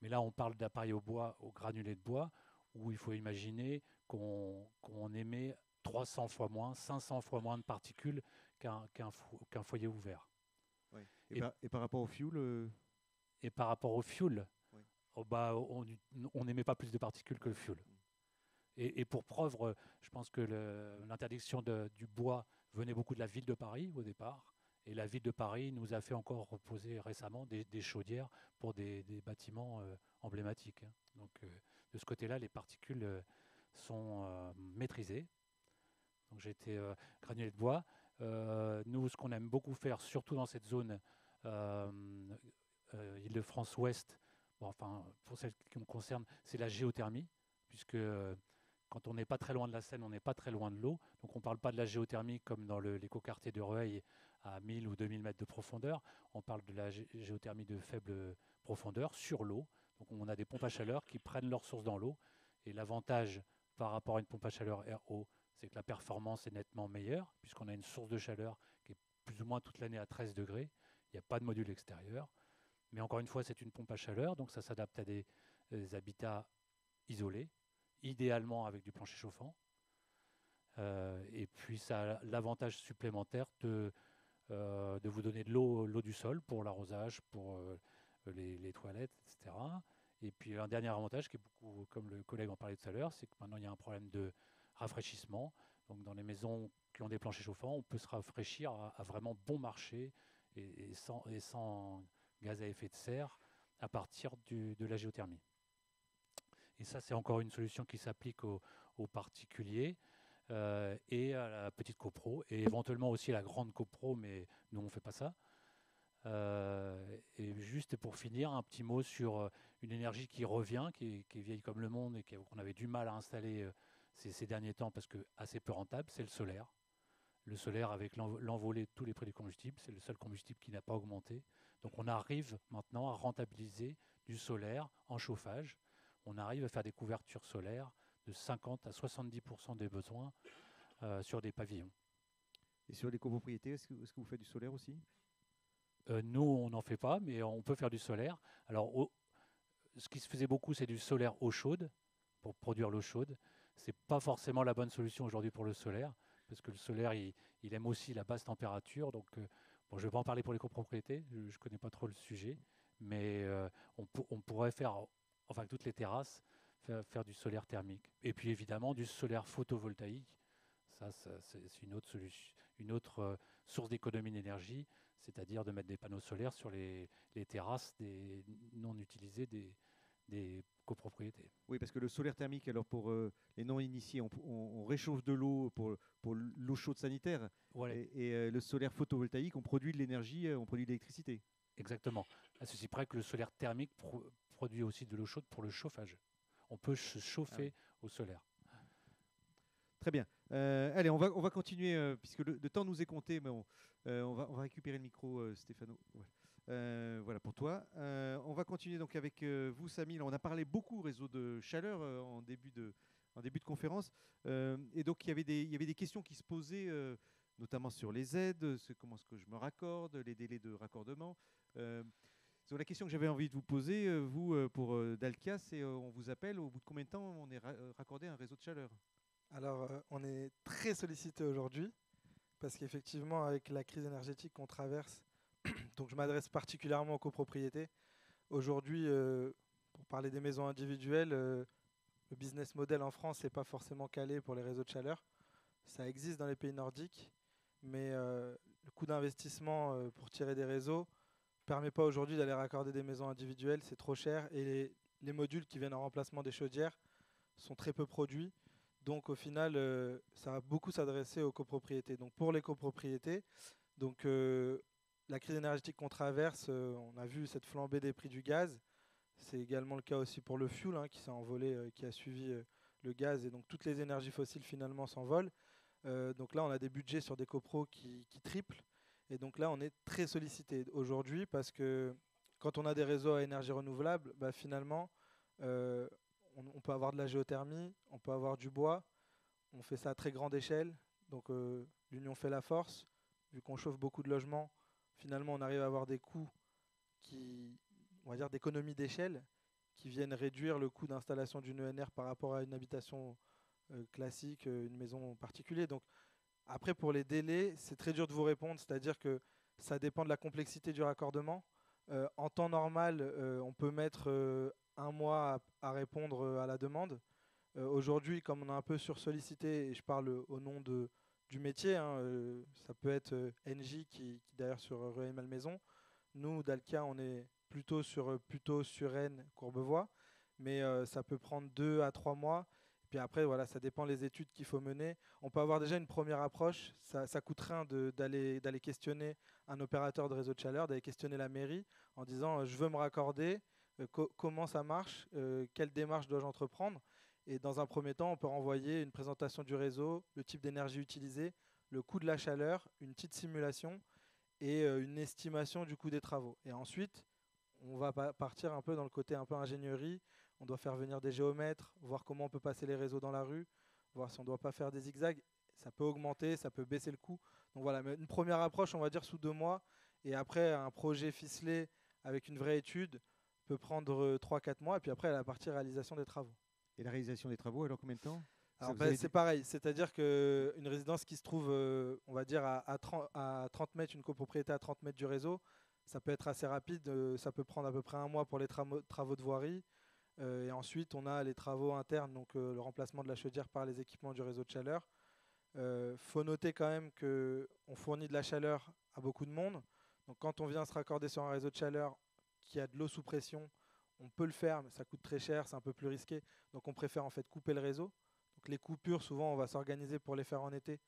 Speaker 4: Mais là, on parle d'appareils au bois, au granulé de bois, où il faut imaginer qu'on émet 300 fois moins, 500 fois moins de particules qu'un foyer ouvert.
Speaker 1: Oui. Et par rapport au fioul
Speaker 4: Et par rapport au fioul,
Speaker 1: oui.
Speaker 4: On n'émet pas plus de particules que le fioul. Et pour preuve, je pense que l'interdiction du bois venait beaucoup de la ville de Paris au départ. Et la ville de Paris nous a fait encore reposer récemment des chaudières pour des bâtiments emblématiques. Donc de ce côté-là, les particules sont maîtrisées. Donc j'ai été granulé de bois. Nous, ce qu'on aime beaucoup faire, surtout dans cette zone Île-de-France Ouest, pour celles qui me concernent, c'est la géothermie, puisque quand on n'est pas très loin de la Seine, on n'est pas très loin de l'eau. Donc on ne parle pas de la géothermie comme dans l'écoquartier de Rueil à 1000 ou 2000 mètres de profondeur. On parle de la géothermie de faible profondeur sur l'eau. Donc on a des pompes à chaleur qui prennent leur source dans l'eau. Et l'avantage par rapport à une pompe à chaleur RO, c'est que la performance est nettement meilleure, puisqu'on a une source de chaleur qui est plus ou moins toute l'année à 13 degrés. Il n'y a pas de module extérieur. Mais encore une fois, c'est une pompe à chaleur, donc ça s'adapte à des habitats isolés, idéalement avec du plancher chauffant. Et puis ça a l'avantage supplémentaire de vous donner de l'eau du sol pour l'arrosage, pour les toilettes, etc. Et puis un dernier avantage qui est beaucoup, comme le collègue en parlait tout à l'heure, c'est que maintenant il y a un problème de rafraîchissement. Donc dans les maisons qui ont des planchers chauffants, on peut se rafraîchir à vraiment bon marché et sans gaz à effet de serre à partir de la géothermie. Et ça, c'est encore une solution qui s'applique aux particuliers et à la petite copro, et éventuellement aussi à la grande copro, mais nous, on ne fait pas ça. Et juste pour finir, un petit mot sur une énergie qui revient, qui est vieille comme le monde et qu'on avait du mal à installer ces derniers temps parce que assez peu rentable, c'est le solaire. Le solaire, avec l'envolée de tous les prix du combustible, c'est le seul combustible qui n'a pas augmenté. Donc on arrive maintenant à rentabiliser du solaire en chauffage. On arrive à faire des couvertures solaires de 50 à 70% des besoins sur des pavillons.
Speaker 1: Et sur les copropriétés, est-ce que vous faites du solaire aussi?
Speaker 4: Nous, on n'en fait pas, mais on peut faire du solaire. Alors, ce qui se faisait beaucoup, c'est du solaire eau chaude, pour produire l'eau chaude. Ce n'est pas forcément la bonne solution aujourd'hui pour le solaire, parce que le solaire, il aime aussi la basse température. Donc, bon, je ne vais pas en parler pour les copropriétés, je ne connais pas trop le sujet, mais on pourrait faire, enfin, toutes les terrasses, faire du solaire thermique. Et puis, évidemment, du solaire photovoltaïque. Ça c'est une autre solution, une autre source d'économie d'énergie, c'est-à-dire de mettre des panneaux solaires sur les terrasses non utilisées des copropriétés.
Speaker 1: Oui, parce que le solaire thermique, alors pour les non-initiés, on réchauffe de l'eau pour l'eau chaude sanitaire.
Speaker 4: Voilà.
Speaker 1: Et le solaire photovoltaïque, on produit de l'énergie, on produit de l'électricité.
Speaker 4: Exactement. À ceci près que le solaire thermique produit aussi de l'eau chaude pour le chauffage. On peut se chauffer au solaire.
Speaker 1: Très bien. Allez, on va continuer, puisque le temps nous est compté, mais on va récupérer le micro, Stéphano. Voilà pour toi. On va continuer donc avec vous, Samy. Là, on a parlé beaucoup réseau de chaleur en début de conférence. Et donc, il y avait des questions qui se posaient, notamment sur les aides, comment est-ce que je me raccorde, les délais de raccordement. La question que j'avais envie de vous poser, vous, pour Dalkia, c'est on vous appelle, au bout de combien de temps on est raccordé à un réseau de chaleur?
Speaker 5: Alors, on est très sollicité aujourd'hui parce qu'effectivement, avec la crise énergétique qu'on traverse, donc je m'adresse particulièrement aux copropriétés. Aujourd'hui, pour parler des maisons individuelles, le business model en France n'est pas forcément calé pour les réseaux de chaleur. Ça existe dans les pays nordiques, mais le coût d'investissement pour tirer des réseaux ne permet pas aujourd'hui d'aller raccorder des maisons individuelles. C'est trop cher et les modules qui viennent en remplacement des chaudières sont très peu produits. Donc au final, ça va beaucoup s'adresser aux copropriétés. Donc pour les copropriétés, donc, la crise énergétique qu'on traverse, on a vu cette flambée des prix du gaz. C'est également le cas aussi pour le fuel qui s'est envolé, qui a suivi le gaz. Et donc toutes les énergies fossiles finalement s'envolent. Donc là, on a des budgets sur des copros qui triplent. Et donc là, on est très sollicité aujourd'hui parce que quand on a des réseaux à énergie renouvelable, bah, finalement, on peut avoir de la géothermie, on peut avoir du bois. On fait ça à très grande échelle. Donc l'union fait la force. Vu qu'on chauffe beaucoup de logements, finalement, on arrive à avoir des coûts on va dire d'économie d'échelle, qui viennent réduire le coût d'installation d'une ENR par rapport à une habitation classique, une maison en particulier. Donc après, pour les délais, c'est très dur de vous répondre. C'est-à-dire que ça dépend de la complexité du raccordement. En temps normal, on peut mettre 1 mois à répondre à la demande. Aujourd'hui, comme on est un peu sursollicité, et je parle au nom du métier, ça peut être Engie qui derrière sur Rueil-Malmaison. Nous, Dalkia, on est plutôt sur Suresnes, Courbevoie, mais ça peut prendre 2 à 3 mois. Et puis après, voilà, ça dépend des études qu'il faut mener. On peut avoir déjà une première approche. Ça coûte rien d'aller questionner un opérateur de réseau de chaleur, d'aller questionner la mairie en disant je veux me raccorder, comment ça marche, quelle démarche dois-je entreprendre. Et dans un premier temps, on peut renvoyer une présentation du réseau, le type d'énergie utilisée, le coût de la chaleur, une petite simulation et une estimation du coût des travaux. Et ensuite, on va partir un peu dans le côté un peu ingénierie. On doit faire venir des géomètres, voir comment on peut passer les réseaux dans la rue, voir si on ne doit pas faire des zigzags. Ça peut augmenter, ça peut baisser le coût. Donc voilà, mais une première approche, on va dire sous 2 mois. Et après, un projet ficelé avec une vraie étude peut prendre 3-4 mois. Et puis après, la partie réalisation des travaux.
Speaker 1: Et la réalisation des travaux, alors combien de temps?
Speaker 5: Alors c'est pareil, c'est-à-dire qu'une résidence qui se trouve, on va dire, à 30 mètres, une copropriété à 30 mètres du réseau, ça peut être assez rapide, ça peut prendre à peu près 1 mois pour les travaux de voirie. Et ensuite, on a les travaux internes, donc le remplacement de la chaudière par les équipements du réseau de chaleur. Faut noter quand même qu'on fournit de la chaleur à beaucoup de monde. Donc quand on vient se raccorder sur un réseau de chaleur qui a de l'eau sous pression, on peut le faire, mais ça coûte très cher, c'est un peu plus risqué. Donc on préfère en fait couper le réseau. Donc les coupures, souvent, on va s'organiser pour les faire en été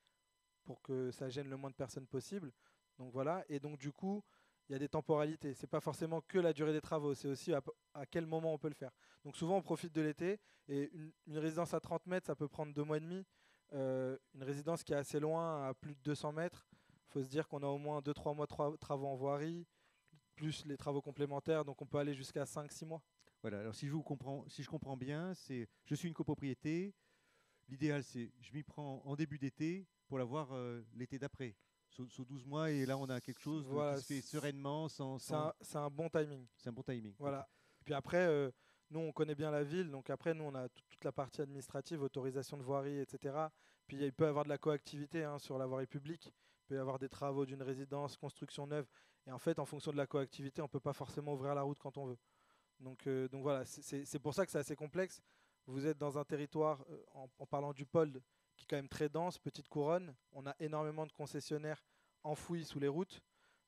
Speaker 5: pour que ça gêne le moins de personnes possible. Donc voilà. Et donc du coup, il y a des temporalités. C'est pas forcément que la durée des travaux, c'est aussi à quel moment on peut le faire. Donc souvent, on profite de l'été. Et une résidence à 30 mètres, ça peut prendre 2 mois et demi. Une résidence qui est assez loin, à plus de 200 mètres, il faut se dire qu'on a au moins 2-3 mois de travaux en voirie, plus les travaux complémentaires, donc on peut aller jusqu'à 5-6 mois.
Speaker 1: Voilà, alors si je comprends bien, je suis une copropriété. L'idéal, c'est je m'y prends en début d'été pour l'avoir l'été d'après, sous 12 mois, et là on a quelque chose
Speaker 5: Voilà,
Speaker 1: qui se fait sereinement.
Speaker 5: C'est un bon timing.
Speaker 1: C'est un bon timing.
Speaker 5: Voilà. Puis après, nous, on connaît bien la ville, donc après, nous, on a toute la partie administrative, autorisation de voirie, etc. Puis il peut y avoir de la coactivité sur la voirie publique. Il peut y avoir des travaux d'une résidence, construction neuve. Et en fait, en fonction de la coactivité, on ne peut pas forcément ouvrir la route quand on veut. Donc voilà, c'est pour ça que c'est assez complexe. Vous êtes dans un territoire, en parlant du pôle, qui est quand même très dense, petite couronne. On a énormément de concessionnaires enfouis sous les routes.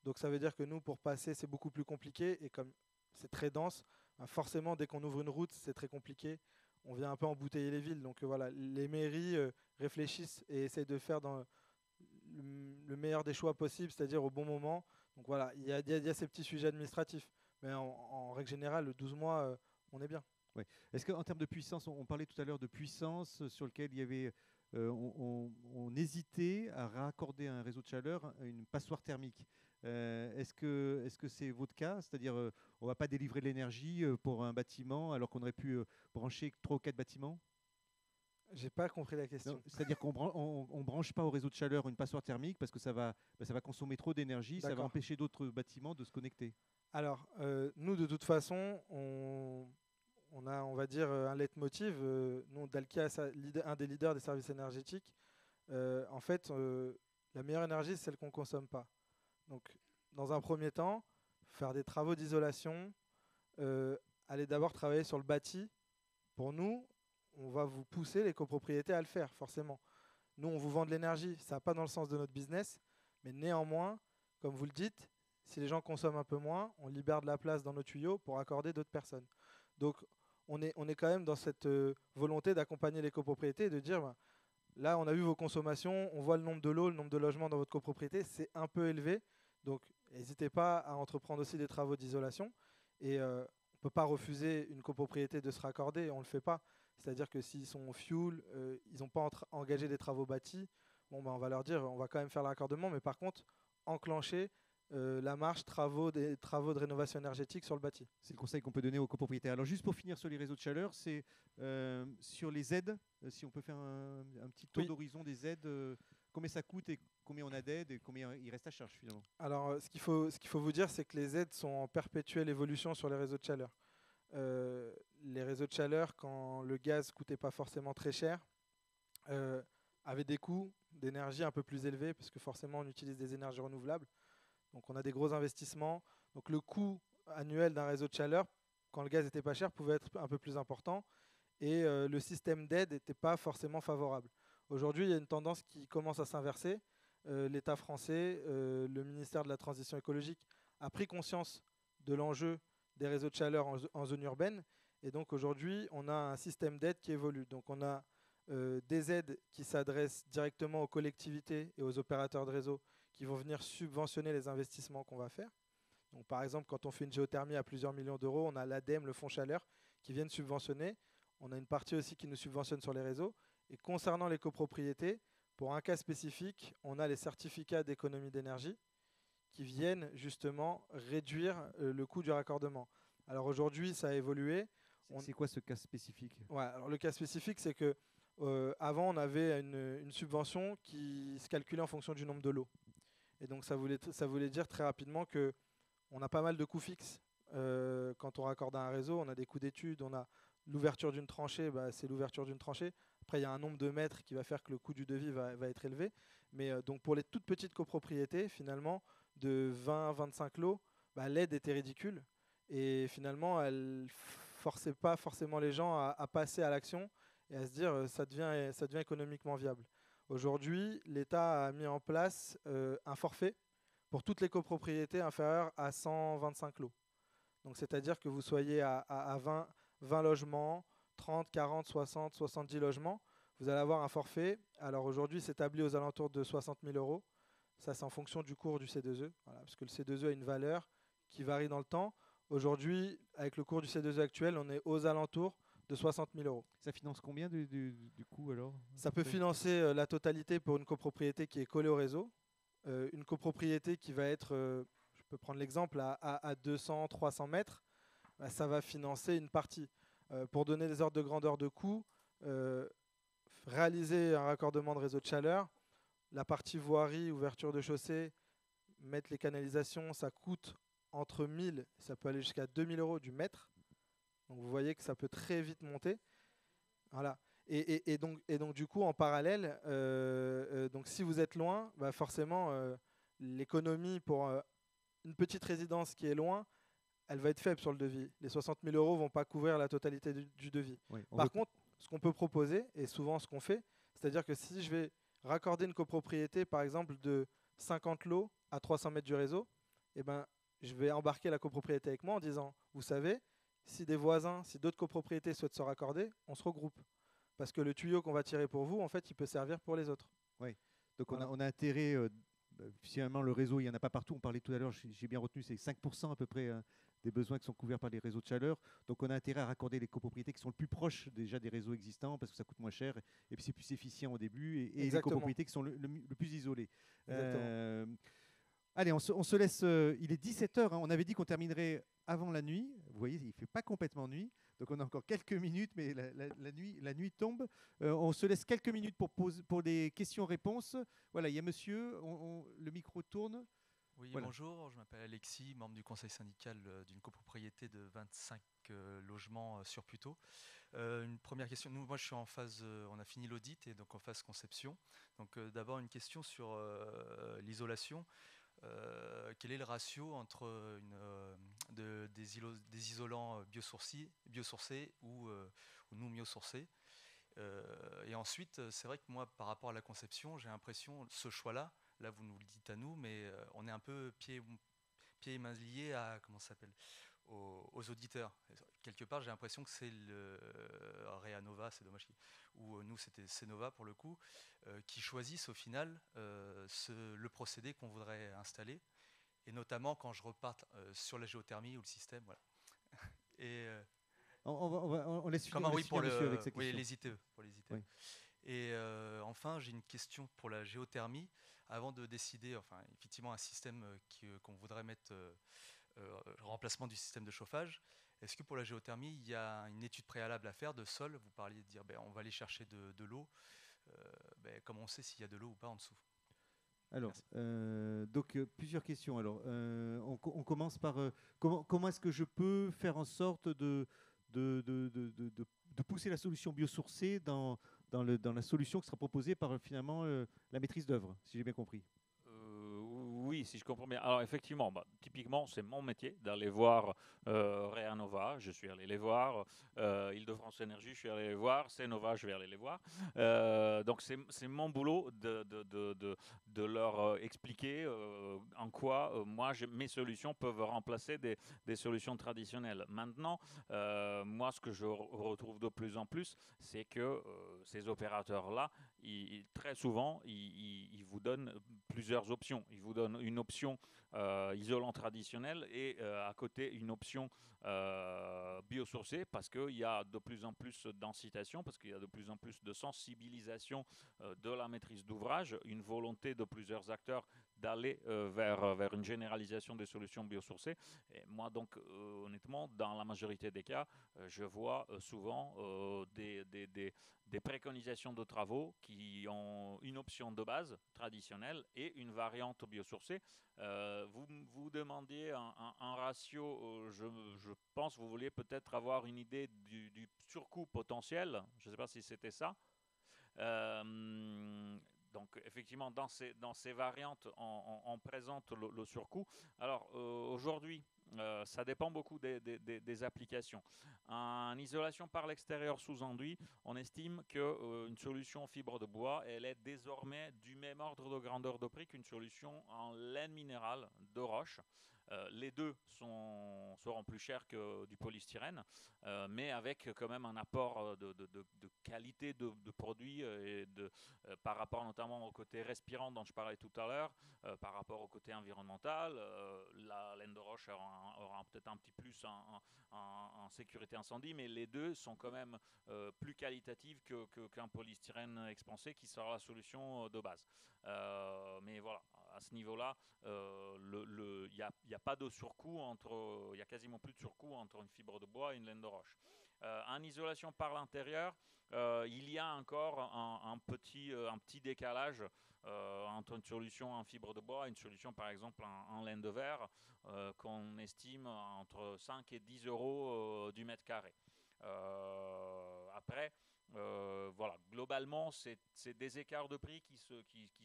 Speaker 5: Donc ça veut dire que nous, pour passer, c'est beaucoup plus compliqué. Et comme c'est très dense, forcément, dès qu'on ouvre une route, c'est très compliqué. On vient un peu embouteiller les villes. Donc voilà, les mairies réfléchissent et essayent de faire dans le meilleur des choix possible, c'est-à-dire au bon moment. Donc voilà, il y a ces petits sujets administratifs. Mais en règle générale, le 12 mois, on est bien.
Speaker 1: Ouais. Est-ce qu'en termes de puissance, on parlait tout à l'heure de puissance sur lequel il y avait, on hésitait à raccorder un réseau de chaleur une passoire thermique. Est-ce que c'est votre cas? C'est-à-dire, on ne va pas délivrer de l'énergie pour un bâtiment alors qu'on aurait pu brancher 3 ou 4 bâtiments?
Speaker 5: J'ai pas compris la question.
Speaker 1: C'est-à-dire qu'on ne branche pas au réseau de chaleur une passoire thermique parce que ça va consommer trop d'énergie, ça va empêcher d'autres bâtiments de se connecter.
Speaker 5: Alors, nous, de toute façon, on a, on va dire, un leitmotiv. Nous, Dalkia, un des leaders des services énergétiques. En fait, la meilleure énergie, c'est celle qu'on ne consomme pas. Donc, dans un premier temps, faire des travaux d'isolation, aller d'abord travailler sur le bâti. Pour nous, on va vous pousser, les copropriétés, à le faire, forcément. Nous, on vous vend de l'énergie, ça va pas dans le sens de notre business, mais néanmoins, comme vous le dites, si les gens consomment un peu moins, on libère de la place dans nos tuyaux pour accorder d'autres personnes. Donc, on est quand même dans cette volonté d'accompagner les copropriétés et de dire, là, on a vu vos consommations, on voit le nombre de lots, le nombre de logements dans votre copropriété, c'est un peu élevé. Donc, n'hésitez pas à entreprendre aussi des travaux d'isolation. Et on ne peut pas refuser une copropriété de se raccorder, on ne le fait pas. C'est-à-dire que s'ils sont au fuel, ils n'ont pas engagé des travaux bâtis, on va leur dire, on va quand même faire le raccordement, mais par contre, enclencher la marche travaux de rénovation énergétique sur le bâti.
Speaker 1: C'est le conseil qu'on peut donner aux copropriétaires. Alors juste pour finir sur les réseaux de chaleur, c'est sur les aides, si on peut faire un petit tour d'horizon des aides, combien ça coûte et combien on a d'aides et combien il reste à charge finalement.
Speaker 5: Alors ce qu'il faut vous dire, c'est que les aides sont en perpétuelle évolution sur les réseaux de chaleur. Les réseaux de chaleur, quand le gaz coûtait pas forcément très cher, avaient des coûts d'énergie un peu plus élevés, parce que forcément on utilise des énergies renouvelables. Donc on a des gros investissements. Donc le coût annuel d'un réseau de chaleur, quand le gaz n'était pas cher, pouvait être un peu plus important. Et le système d'aide n'était pas forcément favorable. Aujourd'hui, il y a une tendance qui commence à s'inverser. L'État français, le ministère de la Transition écologique, a pris conscience de l'enjeu des réseaux de chaleur en zone urbaine. Et donc aujourd'hui, on a un système d'aide qui évolue. Donc on a des aides qui s'adressent directement aux collectivités et aux opérateurs de réseau qui vont venir subventionner les investissements qu'on va faire. Donc, par exemple, quand on fait une géothermie à plusieurs millions d'euros, on a l'ADEME, le Fonds Chaleur, qui viennent subventionner. On a une partie aussi qui nous subventionne sur les réseaux. Et concernant les copropriétés, pour un cas spécifique, on a les certificats d'économie d'énergie qui viennent justement réduire le coût du raccordement. Alors aujourd'hui, ça a évolué.
Speaker 1: C'est quoi ce cas spécifique?
Speaker 5: Alors le cas spécifique, c'est que avant, on avait une subvention qui se calculait en fonction du nombre de lots. Et donc ça voulait dire très rapidement qu'on a pas mal de coûts fixes. Quand on raccorde à un réseau, on a des coûts d'études, on a l'ouverture d'une tranchée, c'est l'ouverture d'une tranchée. Après, il y a un nombre de mètres qui va faire que le coût du devis va être élevé. Mais donc pour les toutes petites copropriétés, finalement, de 20-25 lots, l'aide était ridicule. Et finalement, elle forçait pas forcément les gens à passer à l'action et à se dire ça devient économiquement viable. Aujourd'hui, l'État a mis en place un forfait pour toutes les copropriétés inférieures à 125 lots. Donc, c'est-à-dire que vous soyez à 20 logements, 30, 40, 60, 70 logements, vous allez avoir un forfait. Alors aujourd'hui, c'est établi aux alentours de 60 000 euros. Ça, c'est en fonction du cours du C2E, voilà, parce que le C2E a une valeur qui varie dans le temps. Aujourd'hui, avec le cours du C2E actuel, on est aux alentours de 60 000 euros.
Speaker 1: Ça finance combien du coût alors?
Speaker 5: Ça peut financer la totalité pour une copropriété qui est collée au réseau. Une copropriété qui va être, je peux prendre l'exemple, à 200, 300 mètres, bah, ça va financer une partie. Pour donner des ordres de grandeur de coût, réaliser un raccordement de réseau de chaleur, la partie voirie, ouverture de chaussée, mettre les canalisations, ça coûte entre 1000, ça peut aller jusqu'à 2000 euros du mètre. Donc vous voyez que ça peut très vite monter. Voilà. Et donc du coup, en parallèle, donc si vous êtes loin, bah forcément, l'économie pour une petite résidence qui est loin, elle va être faible sur le devis. Les 60 000 euros ne vont pas couvrir la totalité du devis.
Speaker 1: Oui,
Speaker 5: Par contre, ce qu'on peut proposer, et souvent ce qu'on fait, c'est-à-dire que si je vais raccorder une copropriété, par exemple, de 50 lots à 300 mètres du réseau, eh ben, je vais embarquer la copropriété avec moi en disant, vous savez, si des voisins, si d'autres copropriétés souhaitent se raccorder, on se regroupe. Parce que le tuyau qu'on va tirer pour vous, en fait, il peut servir pour les autres.
Speaker 1: Oui. Donc
Speaker 5: Voilà.
Speaker 1: on a intérêt, finalement le réseau, il n'y en a pas partout, on parlait tout à l'heure, j'ai bien retenu, c'est 5% à peu près des besoins qui sont couverts par les réseaux de chaleur. Donc on a intérêt à raccorder les copropriétés qui sont le plus proches déjà des réseaux existants parce que ça coûte moins cher et puis c'est plus efficient au début et les copropriétés qui sont le plus isolées. Allez, on se laisse, il est 17h, hein, on avait dit qu'on terminerait avant la nuit. Vous voyez, il ne fait pas complètement nuit. Donc on a encore quelques minutes, mais la nuit tombe. On se laisse quelques minutes pour des questions-réponses. Voilà, il y a monsieur, le micro tourne.
Speaker 7: Oui,
Speaker 1: voilà.
Speaker 7: Bonjour, je m'appelle Alexis, membre du conseil syndical d'une copropriété de 25 logements sur Puteaux. Une première question, moi je suis en phase, on a fini l'audit et donc en phase conception. Donc d'abord une question sur l'isolation. Quel est le ratio entre des isolants biosourcés ou non biosourcés et ensuite, c'est vrai que moi, par rapport à la conception, j'ai l'impression, ce choix-là, là vous nous le dites à nous, mais on est un peu pieds et mains liés à, comment ça s'appelle, aux auditeurs. Quelque part, j'ai l'impression que c'est le Reanova, c'est dommage, ou nous c'était Cenova pour le coup, qui choisissent au final le procédé qu'on voudrait installer, et notamment quand je reparte sur la géothermie ou le système, voilà. Et
Speaker 1: on laisse finir,
Speaker 7: comment, oui, pour
Speaker 1: monsieur avec sa question.
Speaker 7: Oui, les ITE, pour les ITE. Oui. Et enfin, j'ai une question pour la géothermie. Avant de décider, enfin, effectivement, un système qu'on voudrait mettre remplacement du système de chauffage, est-ce que pour la géothermie, il y a une étude préalable à faire de sol? Vous parliez de dire, on va aller chercher de l'eau. Comment on sait s'il y a de l'eau ou pas en dessous?
Speaker 1: Alors, donc plusieurs questions. Alors, on commence par comment est-ce que je peux faire en sorte de pousser la solution biosourcée dans la solution qui sera proposée par finalement la maîtrise d'œuvre, si j'ai bien compris.
Speaker 2: Oui, si je comprends bien. Alors effectivement, typiquement, c'est mon métier d'aller voir Reanova, je suis allé les voir, Île-de-France Énergie, je suis allé les voir, Cenova, je vais aller les voir. Donc c'est mon boulot de leur expliquer en quoi mes solutions peuvent remplacer des solutions traditionnelles. Maintenant, moi, ce que je retrouve de plus en plus, c'est que ces opérateurs-là, très souvent, ils vous donnent plusieurs options. Ils vous donnent une option isolant traditionnel et à côté une option biosourcée parce qu'il y a de plus en plus d'incitation, parce qu'il y a de plus en plus de sensibilisation de la maîtrise d'ouvrage, une volonté de plusieurs acteurs d'aller vers une généralisation des solutions biosourcées. Et moi, donc, honnêtement, dans la majorité des cas, je vois souvent des préconisations de travaux qui ont une option de base traditionnelle et une variante biosourcée. Vous demandiez un ratio, je pense que vous vouliez peut-être avoir une idée du surcoût potentiel, je ne sais pas si c'était ça. Donc effectivement, dans ces variantes, on présente le surcoût. Alors aujourd'hui, Ça dépend beaucoup des applications. En isolation par l'extérieur sous enduit, on estime qu'une solution en fibre de bois, elle est désormais du même ordre de grandeur de prix qu'une solution en laine minérale de roche. Les deux seront plus chers que du polystyrène, mais avec quand même un apport de qualité de produit et par rapport notamment au côté respirant dont je parlais tout à l'heure, par rapport au côté environnemental. La laine de roche aura peut-être un petit plus en sécurité incendie, mais les deux sont quand même plus qualitatives qu'un polystyrène expansé qui sera la solution de base. Mais voilà, à ce niveau-là, il n'y a pas de surcoût il y a quasiment plus de surcoût entre une fibre de bois et une laine de roche. En isolation par l'intérieur, il y a encore un petit décalage entre une solution en fibre de bois et une solution par exemple en laine de verre qu'on estime entre 5 et 10 euros du mètre carré. Après, voilà, globalement, c'est des écarts de prix qui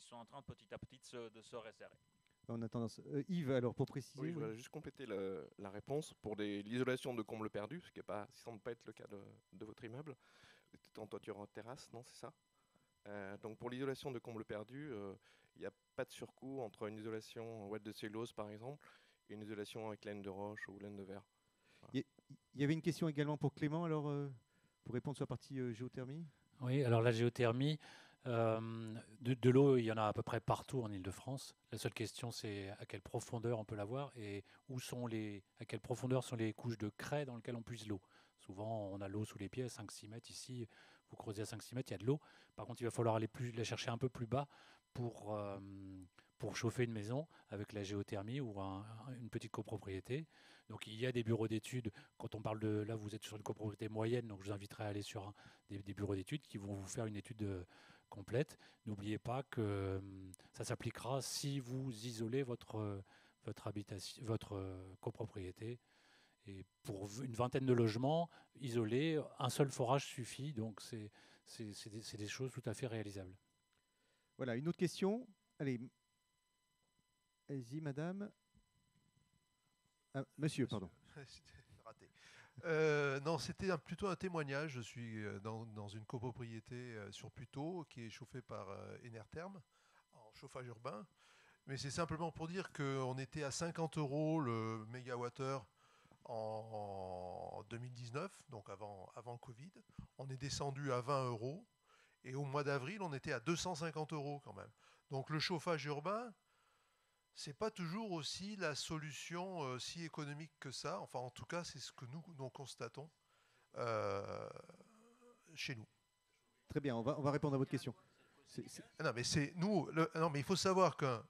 Speaker 2: sont en train petit à petit de se resserrer.
Speaker 1: On a tendance. Yves, alors pour préciser.
Speaker 3: Oui, je voudrais juste compléter la réponse pour l'isolation de combles perdus, ce qui semble pas être le cas de votre immeuble. En toiture en terrasse, non, c'est ça? Donc pour l'isolation de combles perdus, il n'y a pas de surcoût entre une isolation en ouate de cellulose par exemple et une isolation avec laine de roche ou laine de verre.
Speaker 1: Voilà. Il y avait une question également pour Clément, alors pour répondre sur la partie géothermie.
Speaker 4: Oui, alors la géothermie, de l'eau, il y en a à peu près partout en Île-de-France. La seule question, c'est à quelle profondeur on peut l'avoir et à quelle profondeur sont les couches de craie dans lesquelles on puise l'eau. Souvent, on a l'eau sous les pieds à 5-6 mètres. Ici, vous creusez à 5-6 mètres, il y a de l'eau. Par contre, il va falloir la chercher un peu plus bas pour chauffer une maison avec la géothermie ou une petite copropriété. Donc il y a des bureaux d'études. Quand on parle là, vous êtes sur une copropriété moyenne, donc je vous inviterai à aller sur des bureaux d'études qui vont vous faire une étude complète. N'oubliez pas que ça s'appliquera si vous isolez votre habitation, votre copropriété. Et pour une vingtaine de logements isolés, un seul forage suffit. Donc c'est des choses tout à fait réalisables.
Speaker 1: Voilà, une autre question. Allez, allez-y, madame. Ah, monsieur, pardon.
Speaker 8: C'était raté. Non, c'était plutôt un témoignage. Je suis dans une copropriété sur Puteaux qui est chauffée par Enertherm en chauffage urbain. Mais c'est simplement pour dire qu'on était à 50 € le mégawattheure en 2019, donc avant le Covid. On est descendu à 20 € et au mois d'avril, on était à 250 € quand même. Donc le chauffage urbain, c'est pas toujours aussi la solution si économique que ça. Enfin, en tout cas, c'est ce que nous constatons chez nous.
Speaker 1: Très bien, on va répondre à votre question.
Speaker 8: Non, mais c'est nous. Non, mais il faut savoir qu'un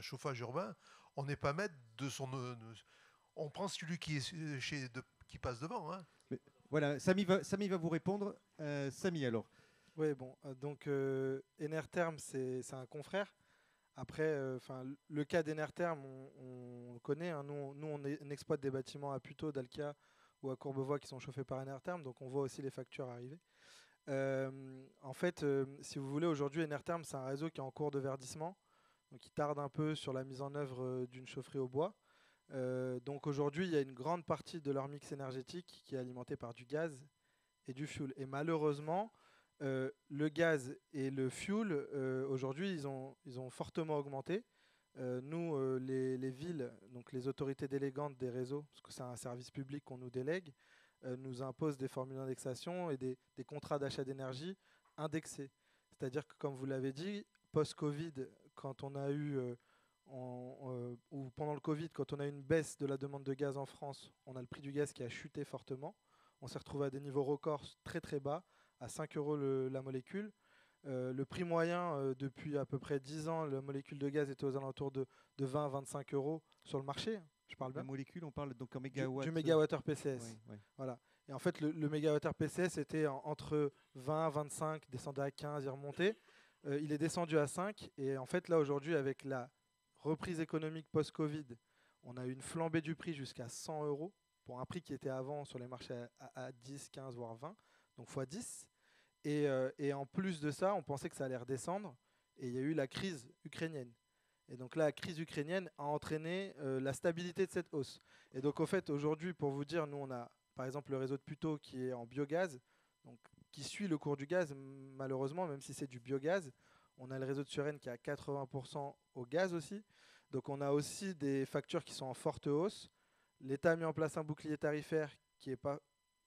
Speaker 8: chauffage urbain, on n'est pas maître de son. On prend celui qui passe devant. Hein.
Speaker 1: Mais, voilà, Samy va vous répondre. Samy, alors.
Speaker 5: Oui, bon, donc Enertherm, c'est un confrère. Après, le cas d'Enertherm, on le connaît. Hein. Nous, on exploite des bâtiments à Puteaux, Dalkia ou à Courbevoie qui sont chauffés par Enertherm, donc on voit aussi les factures arriver. En fait, si vous voulez, aujourd'hui, Enertherm, c'est un réseau qui est en cours de verdissement, donc qui tarde un peu sur la mise en œuvre d'une chaufferie au bois. Donc aujourd'hui, il y a une grande partie de leur mix énergétique qui est alimentée par du gaz et du fioul. Et malheureusement, le gaz et le fuel, aujourd'hui, ils ont fortement augmenté. Nous, les villes, donc les autorités délégantes des réseaux, parce que c'est un service public qu'on nous délègue, nous imposent des formules d'indexation et des contrats d'achat d'énergie indexés. C'est-à-dire que, comme vous l'avez dit, post-Covid, quand on a eu, ou pendant le Covid, quand on a eu une baisse de la demande de gaz en France, on a le prix du gaz qui a chuté fortement. On s'est retrouvé à des niveaux records très très bas, à 5 € la molécule. Le prix moyen, depuis à peu près 10 ans, la molécule de gaz était aux alentours de 20 à 25 € sur le marché. Je parle bien.
Speaker 1: La molécule, on parle donc en mégawatts.
Speaker 5: Du mégawattheure PCS.
Speaker 1: Oui, oui.
Speaker 5: Voilà. Et en fait, le mégawattheure PCS était entre 20, 25, descendait à 15, il remontait. Il est descendu à 5. Et en fait, là, aujourd'hui, avec la reprise économique post-Covid, on a eu une flambée du prix jusqu'à 100 € pour un prix qui était avant sur les marchés à 10, 15, voire 20, donc x 10. Et en plus de ça, on pensait que ça allait redescendre. Et il y a eu la crise ukrainienne. Et donc là, la crise ukrainienne a entraîné la stabilité de cette hausse. Et donc au fait, aujourd'hui, pour vous dire, nous on a par exemple le réseau de Puteaux qui est en biogaz, donc, qui suit le cours du gaz malheureusement, même si c'est du biogaz. On a le réseau de Suresnes qui est à 80% au gaz aussi. Donc on a aussi des factures qui sont en forte hausse. L'État a mis en place un bouclier tarifaire qui n'est pas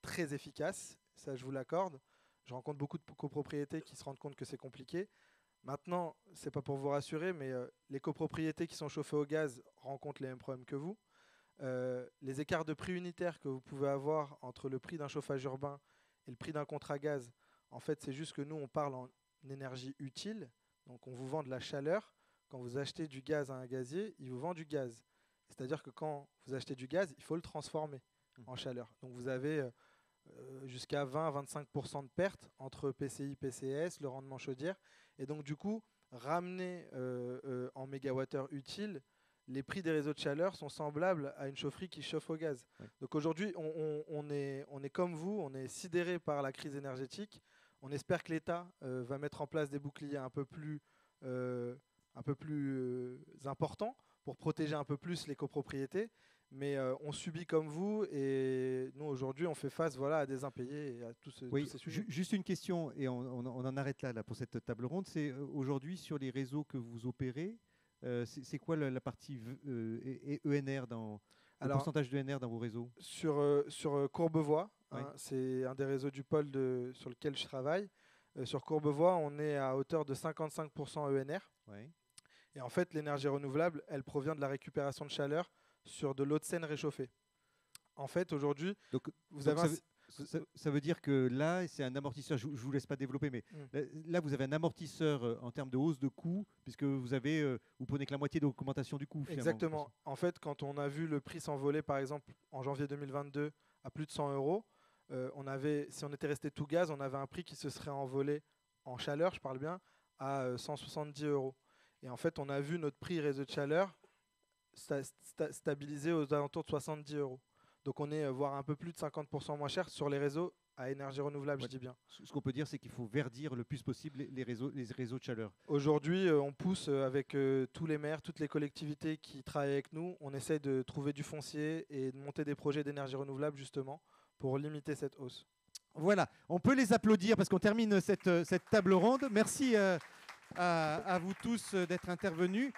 Speaker 5: très efficace, ça je vous l'accorde. Je rencontre beaucoup de copropriétés qui se rendent compte que c'est compliqué. Maintenant, ce n'est pas pour vous rassurer, mais les copropriétés qui sont chauffées au gaz rencontrent les mêmes problèmes que vous. Les écarts de prix unitaires que vous pouvez avoir entre le prix d'un chauffage urbain et le prix d'un contrat gaz, en fait, c'est juste que nous, on parle en énergie utile. Donc, on vous vend de la chaleur. Quand vous achetez du gaz à un gazier, il vous vend du gaz. C'est-à-dire que quand vous achetez du gaz, il faut le transformer en chaleur. Donc, vous avez jusqu'à 20-25% de perte entre PCI, PCS, le rendement chaudière. Et donc, du coup, ramener en mégawattheure utile, les prix des réseaux de chaleur sont semblables à une chaufferie qui chauffe au gaz. Ouais. Donc aujourd'hui, on est comme vous, on est sidéré par la crise énergétique. On espère que l'État va mettre en place des boucliers un peu plus importants pour protéger un peu plus les copropriétés. Mais on subit comme vous, et nous aujourd'hui on fait face à des impayés et à tous ces sujets.
Speaker 1: Juste une question, et on en arrête là pour cette table ronde. C'est aujourd'hui sur les réseaux que vous opérez, c'est quoi la partie ENR le pourcentage d'ENR dans vos réseaux?
Speaker 5: Sur Courbevoie, oui. C'est un des réseaux du pôle sur lequel je travaille. Sur Courbevoie, on est à hauteur de 55% ENR. Oui. Et en fait, l'énergie renouvelable, elle provient de la récupération de chaleur sur de l'eau de Seine réchauffée. En fait, aujourd'hui,
Speaker 1: ça veut dire que là, c'est un amortisseur, je ne vous laisse pas développer, mais là, vous avez un amortisseur en termes de hausse de coût, puisque vous prenez que la moitié de l'augmentation du coût.
Speaker 5: Exactement. En fait, quand on a vu le prix s'envoler, par exemple, en janvier 2022, à plus de 100 €, si on était resté tout gaz, on avait un prix qui se serait envolé en chaleur, je parle bien, à 170 €. Et en fait, on a vu notre prix réseau de chaleur stabilisé aux alentours de 70 €. Donc on est voire un peu plus de 50% moins cher sur les réseaux à énergie renouvelable, je dis bien.
Speaker 1: Ce qu'on peut dire, c'est qu'il faut verdir le plus possible les réseaux de chaleur.
Speaker 5: Aujourd'hui, on pousse avec tous les maires, toutes les collectivités qui travaillent avec nous. On essaie de trouver du foncier et de monter des projets d'énergie renouvelable justement pour limiter cette hausse.
Speaker 1: Voilà, on peut les applaudir parce qu'on termine cette table ronde. Merci à vous tous d'être intervenus.